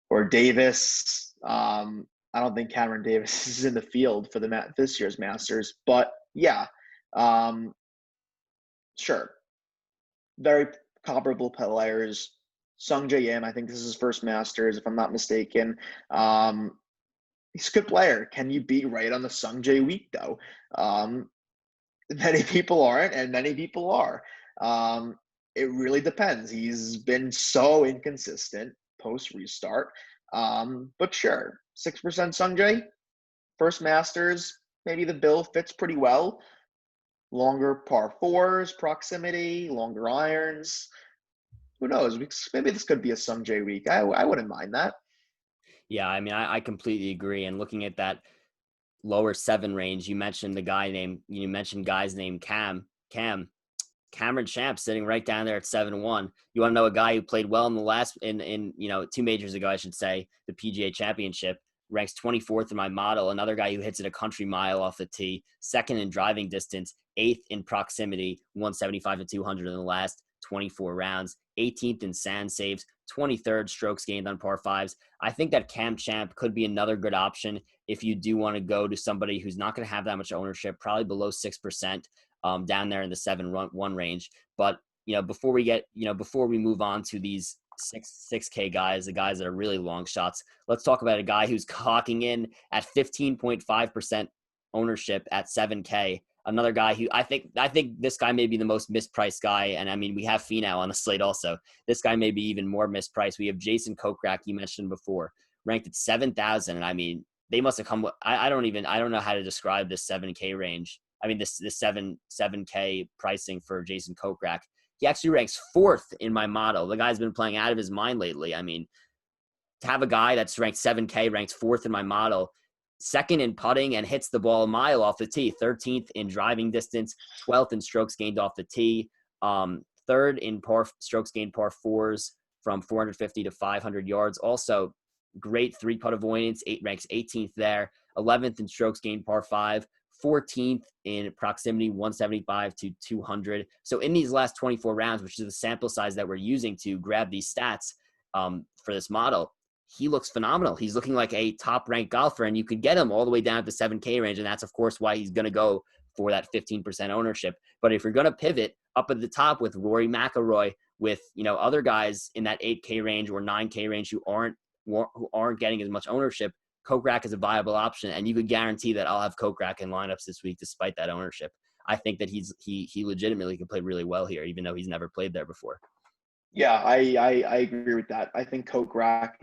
or Davis. I don't think Cameron Davis is in the field for this year's Masters, but yeah, sure. Very comparable players. Sung Jae Im, I think this is his first Masters, if I'm not mistaken. Um, he's a good player. Can you be right on the Sung Jae week though? Many people aren't, and many people are. Um, it really depends. He's been so inconsistent post restart. But sure, 6% Sung Jae, first Masters, maybe the bill fits pretty well. Longer par fours, proximity, longer irons. Who knows? Maybe this could be a Sung Jae week. I wouldn't mind that. Yeah, I mean, I completely agree. And looking at that lower 7 range, you mentioned guys named Cameron Champ sitting right down there at 7-1. You want to know a guy who played well in the last in 2 majors ago, I should say, the PGA Championship, ranks 24th in my model. Another guy who hits it a country mile off the tee, second in driving distance, 8th in proximity, 175 to 200 in the last 24 rounds, 18th in sand saves, 23rd strokes gained on par fives. I think that Cam Champ could be another good option if you do want to go to somebody who's not going to have that much ownership, probably below 6%. Down there in the 7-1 range. But before we move on to these 6K guys, the guys that are really long shots, let's talk about a guy who's clocking in at 15.5% ownership at 7K. Another guy who I think this guy may be the most mispriced guy, and I mean we have Finau on the slate also. This guy may be even more mispriced. We have Jason Kokrak, you mentioned before, ranked at 7,000, and I mean they must have come. I don't know how to describe this 7K range. I mean, this 7K pricing for Jason Kokrak. He actually ranks 4th in my model. The guy's been playing out of his mind lately. I mean, to have a guy that's ranked 7K, ranks 4th in my model, second in putting and hits the ball a mile off the tee, 13th in driving distance, 12th in strokes gained off the tee, third in strokes gained par fours from 450 to 500 yards. Also, great 3-putt avoidance, ranks 18th there, 11th in strokes gained par five, 14th in proximity, 175 to 200. So in these last 24 rounds, which is the sample size that we're using to grab these stats for this model, he looks phenomenal. He's looking like a top-ranked golfer, and you could get him all the way down to the 7K range, and that's, of course, why he's going to go for that 15% ownership. But if you're going to pivot up at the top with Rory McIlroy, with other guys in that 8K range or 9K range who aren't getting as much ownership, Kokrak is a viable option, and you could guarantee that I'll have Kokrak in lineups this week despite that ownership. I think that he legitimately can play really well here, even though he's never played there before. Yeah, I agree with that. I think Kokrak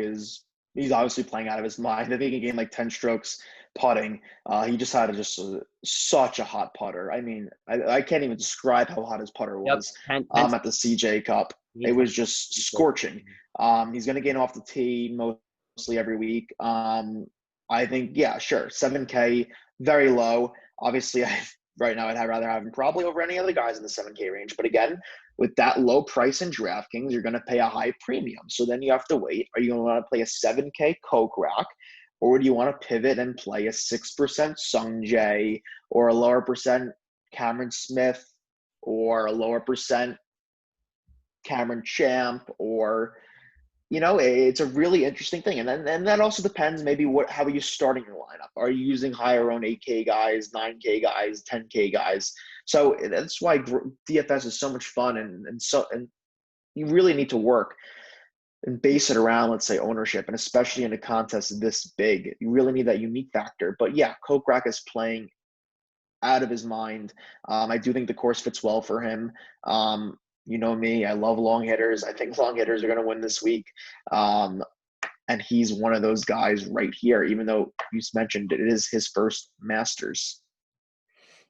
he's obviously playing out of his mind. I think he gained like 10 strokes putting. He just had such a hot putter. I mean, I can't even describe how hot his putter was. Yep. At the CJ Cup. It was just scorching. He's going to gain off the tee mostly every week. I think, yeah, sure, 7K, very low. Obviously, right now I'd rather have him probably over any other guys in the 7K range. But again, with that low price in DraftKings, you're going to pay a high premium. So then you have to wait. Are you going to want to play a 7K Kokrak, or do you want to pivot and play a 6% Sung Jae, or a lower percent Cameron Smith, or a lower percent Cameron Champ, or it's a really interesting thing. And that also depends maybe how are you starting your lineup? Are you using higher owned 8K guys, 9K guys, 10K guys? So that's why DFS is so much fun, and you really need to work and base it around, let's say, ownership, and especially in a contest this big, you really need that unique factor. But yeah, Kokrak is playing out of his mind. I do think the course fits well for him. You know me, I love long hitters. I think long hitters are going to win this week. And he's one of those guys right here, even though you mentioned it is his first Masters.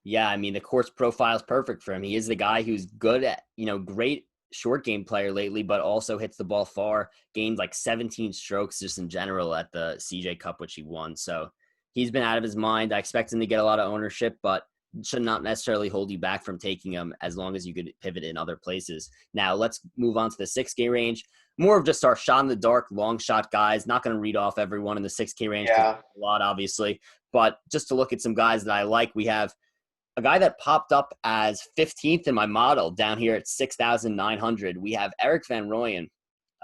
Yeah, I mean, the course profile is perfect for him. He is the guy who's good at, great short game player lately, but also hits the ball far, gained like 17 strokes just in general at the CJ Cup, which he won. So he's been out of his mind. I expect him to get a lot of ownership, but should not necessarily hold you back from taking him as long as you could pivot in other places. Now let's move on to the 6K range. More of just our shot in the dark, long shot guys. Not going to read off everyone in the 6K range. Yeah. A lot, obviously. But just to look at some guys that I like, we have a guy that popped up as 15th in my model down here at 6,900. We have Eric Van Rooyen,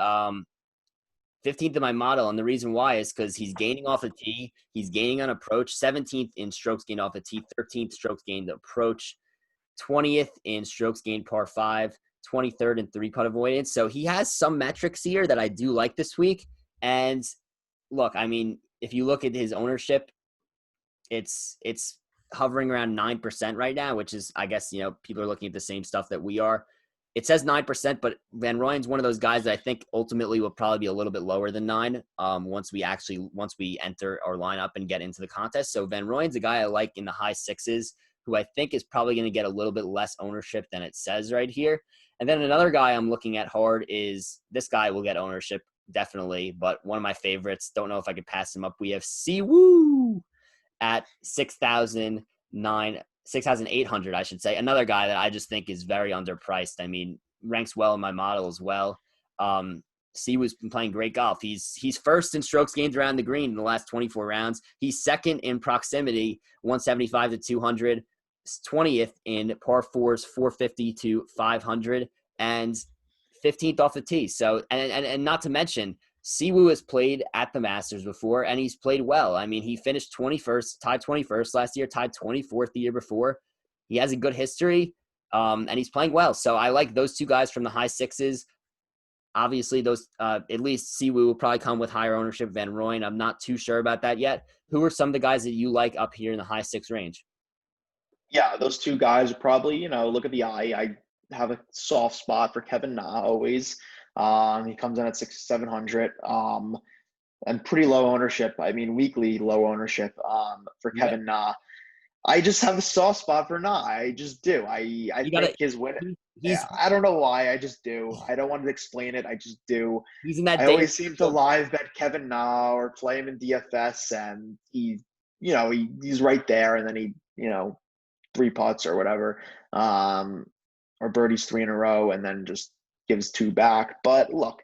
15th in my model. And the reason why is because he's gaining off the tee. He's gaining on approach, 17th in strokes gained off the tee, 13th strokes gained approach, 20th in strokes gained par five, 23rd in three-putt avoidance. So he has some metrics here that I do like this week. And look, I mean, if you look at his ownership, it's hovering around 9% right now, which is, I guess, people are looking at the same stuff that we are. It says 9%, but Van Rooyen's one of those guys that I think ultimately will probably be a little bit lower than 9 once we enter our lineup and get into the contest. So Van Rooyen's a guy I like in the high sixes, who I think is probably going to get a little bit less ownership than it says right here. And then another guy I'm looking at hard is this guy will get ownership, definitely, but one of my favorites. Don't know if I could pass him up. We have Siwoo at 6,800, I should say. Another guy that I just think is very underpriced. I mean, ranks well in my model as well. Siwoo's been playing great golf. He's first in strokes gained around the green in the last 24 rounds. He's second in proximity, 175 to 200, 20th in par fours, 450 to 500, and 15th off the tee. So, and not to mention, Siwoo has played at the Masters before, and he's played well. I mean, he finished 21st, tied 21st last year, tied 24th the year before. He has a good history, and he's playing well. So I like those two guys from the high sixes. Obviously, those at least Siwoo will probably come with higher ownership. Van Rooyen, I'm not too sure about that yet. Who are some of the guys that you like up here in the high six range? Yeah, those two guys are probably, look at the eye. I have a soft spot for Kevin Na always. He comes in at 700. And pretty low ownership. I mean, weekly low ownership for Yeah. Kevin Na. I just have a soft spot for Na. I just do. I think his win. Yeah, I don't know why. I just do. I don't want to explain it. I just do. He's in that I day. always seem to live bet Kevin Na or play him in DFS, and he's right there, and then he, three putts or whatever, or birdies 3 in a row, and then just gives 2 back. But look,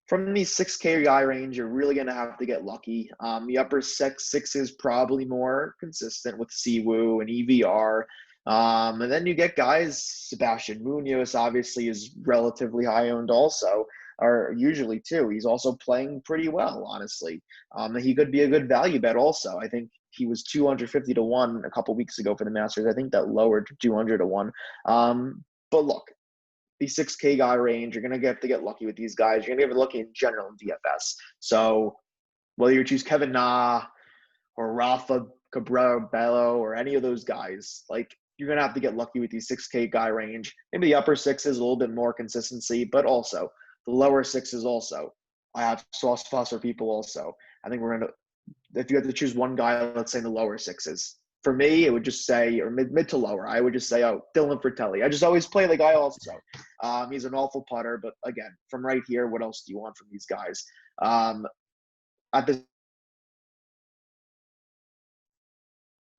from the 6K guy range, you're really going to have to get lucky. The upper six is probably more consistent with Siwoo and EVR. And then you get guys, Sebastian Munoz obviously is relatively high owned also, or usually too. He's also playing pretty well, honestly. He could be a good value bet also. I think he was 250 to 1 a couple weeks ago for the Masters. I think that lowered to 200 to 1. But look, the 6K guy range, you're going to have to get lucky with these guys. You're going to get lucky in general in DFS. So whether you choose Kevin Na or Rafa Cabrera or any of those guys, like, you're going to have to get lucky with these 6K guy range. Maybe the upper sixes, a little bit more consistency, but also the lower sixes also. I have soft spots for people also. I think we're going to, if you have to choose one guy, let's say in the lower sixes. For me, it would just say, or mid to lower, I would just say, Dylan Fratelli. I just always play the guy also. He's an awful putter, but again, from right here, what else do you want from these guys?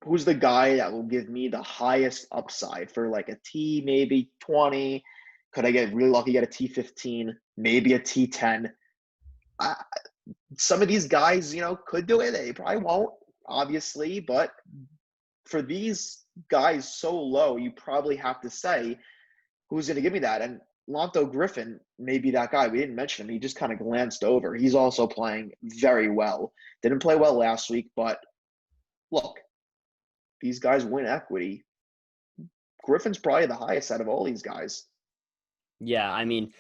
Who's the guy that will give me the highest upside for like a T, maybe 20? Could I get really lucky, get a T15, maybe a T10? Some of these guys, could do it. They probably won't, obviously, but for these guys so low, you probably have to say, who's going to give me that? And Lonto Griffin may be that guy. We didn't mention him. He just kind of glanced over. He's also playing very well. Didn't play well last week, but look, these guys win equity. Griffin's probably the highest out of all these guys. Yeah, I mean,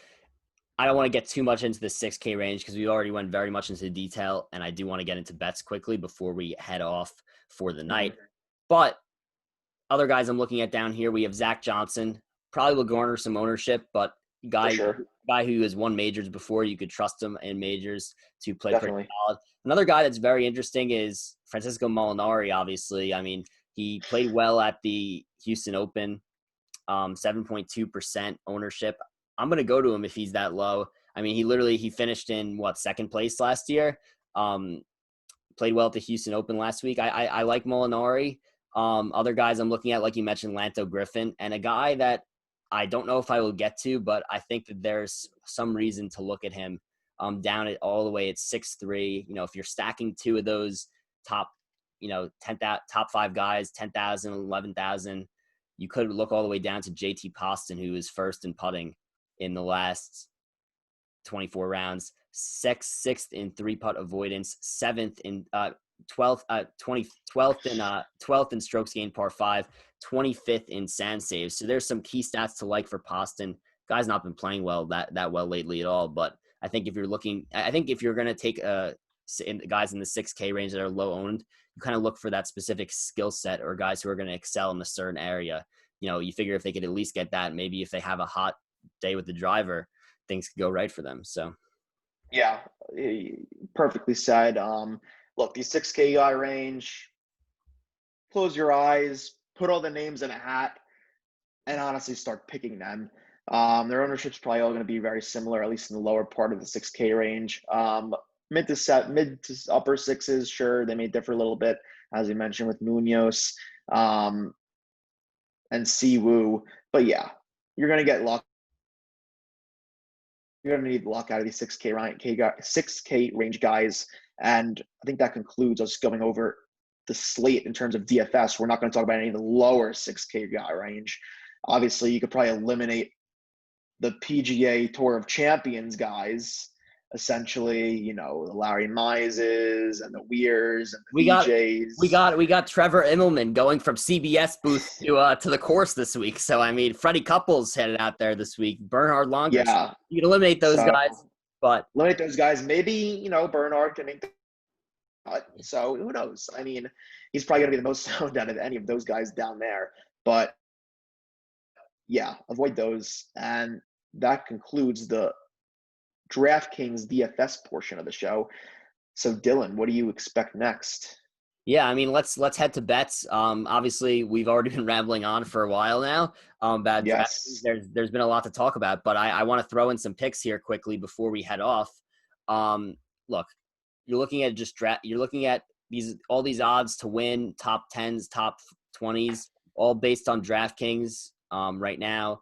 I don't want to get too much into the 6K range because we already went very much into detail, and I do want to get into bets quickly before we head off for the night. But other guys I'm looking at down here, we have Zach Johnson. Probably will garner some ownership, but guy who has won majors before, you could trust him in majors to play pretty solid. Another guy that's very interesting is Francisco Molinari, obviously. I mean, he played well at the Houston Open, 7.2% ownership. I'm going to go to him if he's that low. I mean, he finished in, second place last year. Played well at the Houston Open last week. I like Molinari. Other guys I'm looking at, like you mentioned, Lanto Griffin, and a guy that I don't know if I will get to, but I think that there's some reason to look at him down at all the way at 6'3". If you're stacking two of those top, top 5 guys, 10,000, 11,000, you could look all the way down to JT Poston, who is first in putting in the last 24 rounds, sixth in 3-putt avoidance, 7th in 12th in strokes gained par 5, 25th in sand saves. So there's some key stats to like for Poston Guy's not been playing that well lately at all. But I think if you're going to take guys in the 6K range that are low owned, you kind of look for that specific skill set or guys who are going to excel in a certain area. You figure if they could at least get that, maybe if they have a hot day with the driver, things could go right for them. So. Yeah, perfectly said. Look, the 6K guy range, close your eyes, put all the names in a hat, and honestly start picking them. Their ownership's probably all going to be very similar, at least in the lower part of the 6K range. Mid to upper sixes, sure, they may differ a little bit, as you mentioned with Munoz and Siwoo. But yeah, you're going to get luck. You're going to need luck out of these 6K range guys. And I think that concludes us going over the slate in terms of DFS. We're not going to talk about any of the lower 6K guy range. Obviously, you could probably eliminate the PGA Tour of Champions guys, essentially, the Larry Mizes and the Weirs and the DJs. We got Trevor Immelman going from CBS booth to the course this week. So I mean, Freddie Couples headed out there this week. Bernhard Langer. Yeah, you can eliminate those guys, but eliminate those guys. Maybe Bernhard can make the cut. So who knows? I mean, he's probably going to be the most owned out of any of those guys down there. But yeah, avoid those. And that concludes the DraftKings DFS portion of the show. So Dylan, what do you expect next? Yeah, I mean, let's head to bets. Obviously, we've already been rambling on for a while now. About yes. there's been a lot to talk about, but I want to throw in some picks here quickly before we head off. Look, you're looking at You're looking at all these odds to win, top 10s, top 20s, all based on DraftKings. Right now,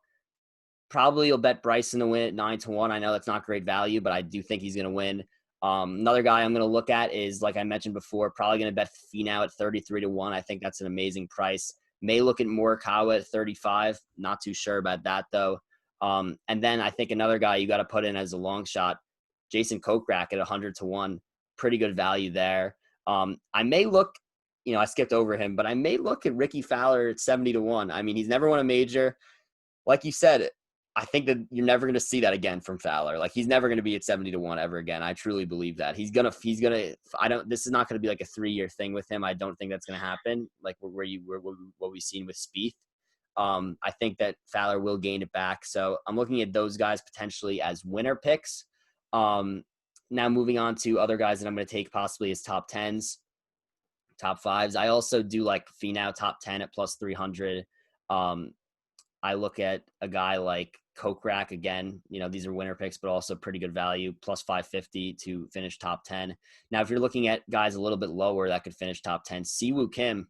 probably you'll bet Bryson to win at 9-1. I know that's not great value, but I do think he's going to win. Another guy I'm going to look at is, like I mentioned before, probably going to bet Finau at 33-1. I think that's an amazing price. May look at Morikawa at 35. Not too sure about that, though. And then I think another guy you got to put in as a long shot, Jason Kokrak at 100-1. Pretty good value there. I may look, I skipped over him, but I may look at Ricky Fowler at 70-1. I mean, he's never won a major. Like you said, I think that you're never going to see that again from Fowler. Like, he's never going to be at 70-1 ever again. I truly believe that this is not going to be like a 3-year thing with him. I don't think that's going to happen. Like what we've seen with Spieth. I think that Fowler will gain it back. So I'm looking at those guys potentially as winner picks. Now moving on to other guys that I'm going to take possibly as top 10s, top 5s. I also do like Finau top 10 at plus 300. I look at a guy like Kokrak again. These are winner picks, but also pretty good value, plus 550 to finish top 10. Now, if you're looking at guys a little bit lower that could finish top 10, Siwoo Kim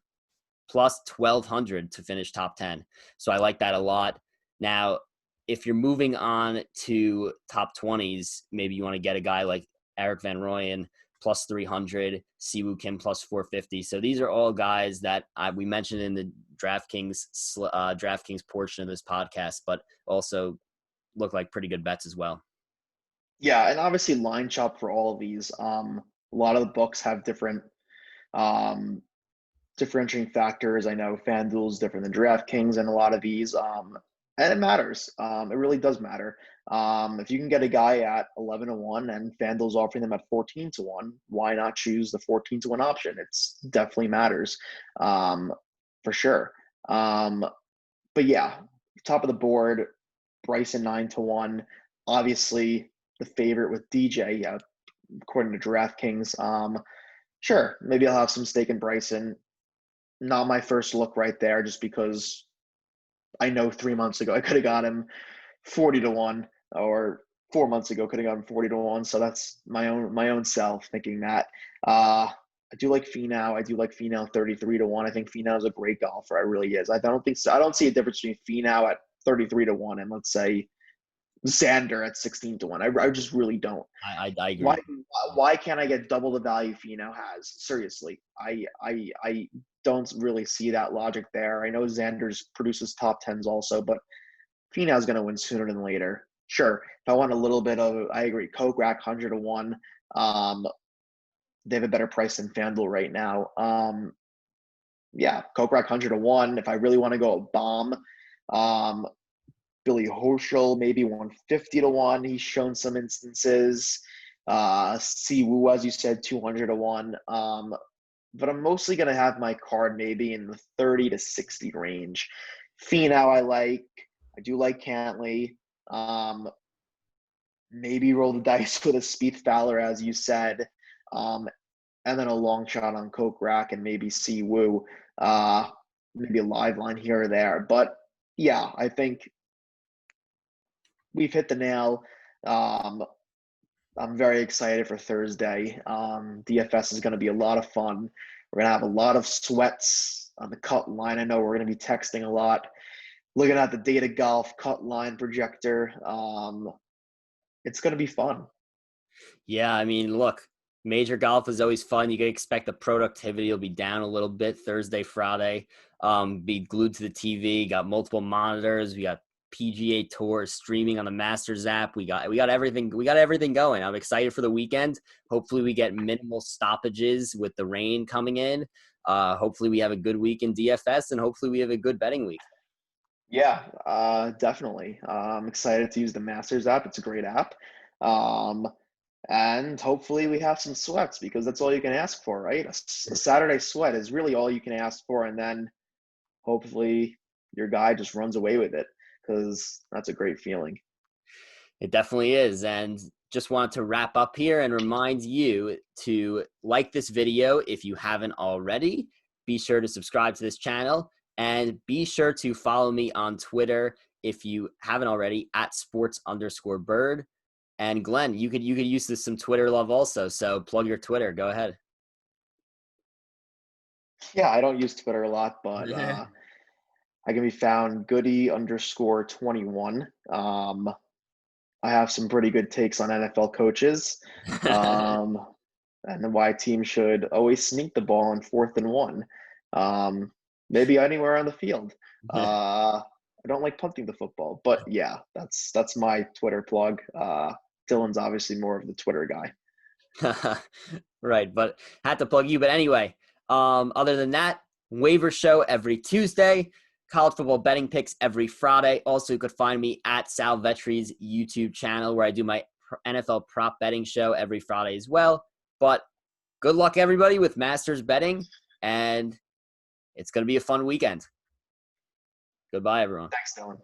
plus 1,200 to finish top 10. So I like that a lot. Now, if you're moving on to top 20s, maybe you want to get a guy like Eric Van Rooyen plus 300, Siwoo Kim plus 450. So these are all guys that we mentioned in the DraftKings portion of this podcast, but also look like pretty good bets as well. Yeah, and obviously line chop for all of these. A lot of the books have different differentiating factors. I know FanDuel is different than DraftKings and a lot of these, and it matters. It really does matter. If you can get a guy at 11-1 and FanDuel's offering them at 14-1, why not choose the 14-1 option? It's definitely matters, for sure. But yeah, top of the board, Bryson 9-1. Obviously, the favorite with DJ, according to DraftKings. Sure, maybe I'll have some stake in Bryson. Not my first look right there, just because I know 3 months ago I could have got him 40-1, or 4 months ago could have got him 40-1. So that's my own self thinking that. I do like Finau. I do like Finau 33-1. I think Finau is a great golfer. It really is. I don't see a difference between Finau at 33-1 and, let's say, Xander at 16-1. I just really don't. I agree. Why can't I get double the value Finau has? Seriously, I don't really see that logic there. I know Xander's produces top 10s also, but Finau's going to win sooner than later. Sure, if I want a little bit of, I agree, Kokrak 100-1. They have a better price than FanDuel right now. Yeah, Kokrak 100-1. If I really want to go a bomb, Billy Horschel, maybe 150 to 1. He's shown some instances. Siwoo, as you said, 200 to 1. But I'm mostly going to have my card maybe in the 30 to 60 range. Finau I like. I do like Cantley. Maybe roll the dice with a Spieth Fowler, as you said. And then a long shot on Kokrak and maybe Siwoo. Maybe a live line here or there. But yeah, I think we've hit the nail. I'm very excited for Thursday. DFS is going to be a lot of fun. We're going to have a lot of sweats on the cut line. I know we're going to be texting a lot, looking at the Data Golf cut line projector. It's going to be fun. Yeah, I mean, look, major golf is always fun. You can expect the productivity will be down a little bit Thursday, Friday. Be glued to the TV. Got multiple monitors. We got PGA Tour streaming on the Masters app. We got everything. We got everything going. I'm excited for the weekend. Hopefully, we get minimal stoppages with the rain coming in. Hopefully, we have a good week in DFS, and hopefully, we have a good betting week. Yeah, definitely. I'm excited to use the Masters app. It's a great app. And hopefully we have some sweats, because that's all you can ask for, right? A Saturday sweat is really all you can ask for. And then hopefully your guy just runs away with it, because that's a great feeling. It definitely is. And just wanted to wrap up here and remind you to like this video if you haven't already. Be sure to subscribe to this channel, and be sure to follow me on Twitter if you haven't already, at @sports_Burd. And Glenn, you could use some Twitter love also. So plug your Twitter. Go ahead. Yeah, I don't use Twitter a lot, but I can be found Goody_21. I have some pretty good takes on NFL coaches, and why teams should always sneak the ball on 4th and 1. Maybe anywhere on the field. I don't like punting the football, but yeah, that's my Twitter plug. Dylan's obviously more of the Twitter guy. Right, but had to plug you. But anyway, other than that, waiver show every Tuesday, college football betting picks every Friday. Also, you could find me at Sal Vetri's YouTube channel, where I do my NFL prop betting show every Friday as well. But good luck, everybody, with Masters betting, and it's going to be a fun weekend. Goodbye, everyone. Thanks, Dylan.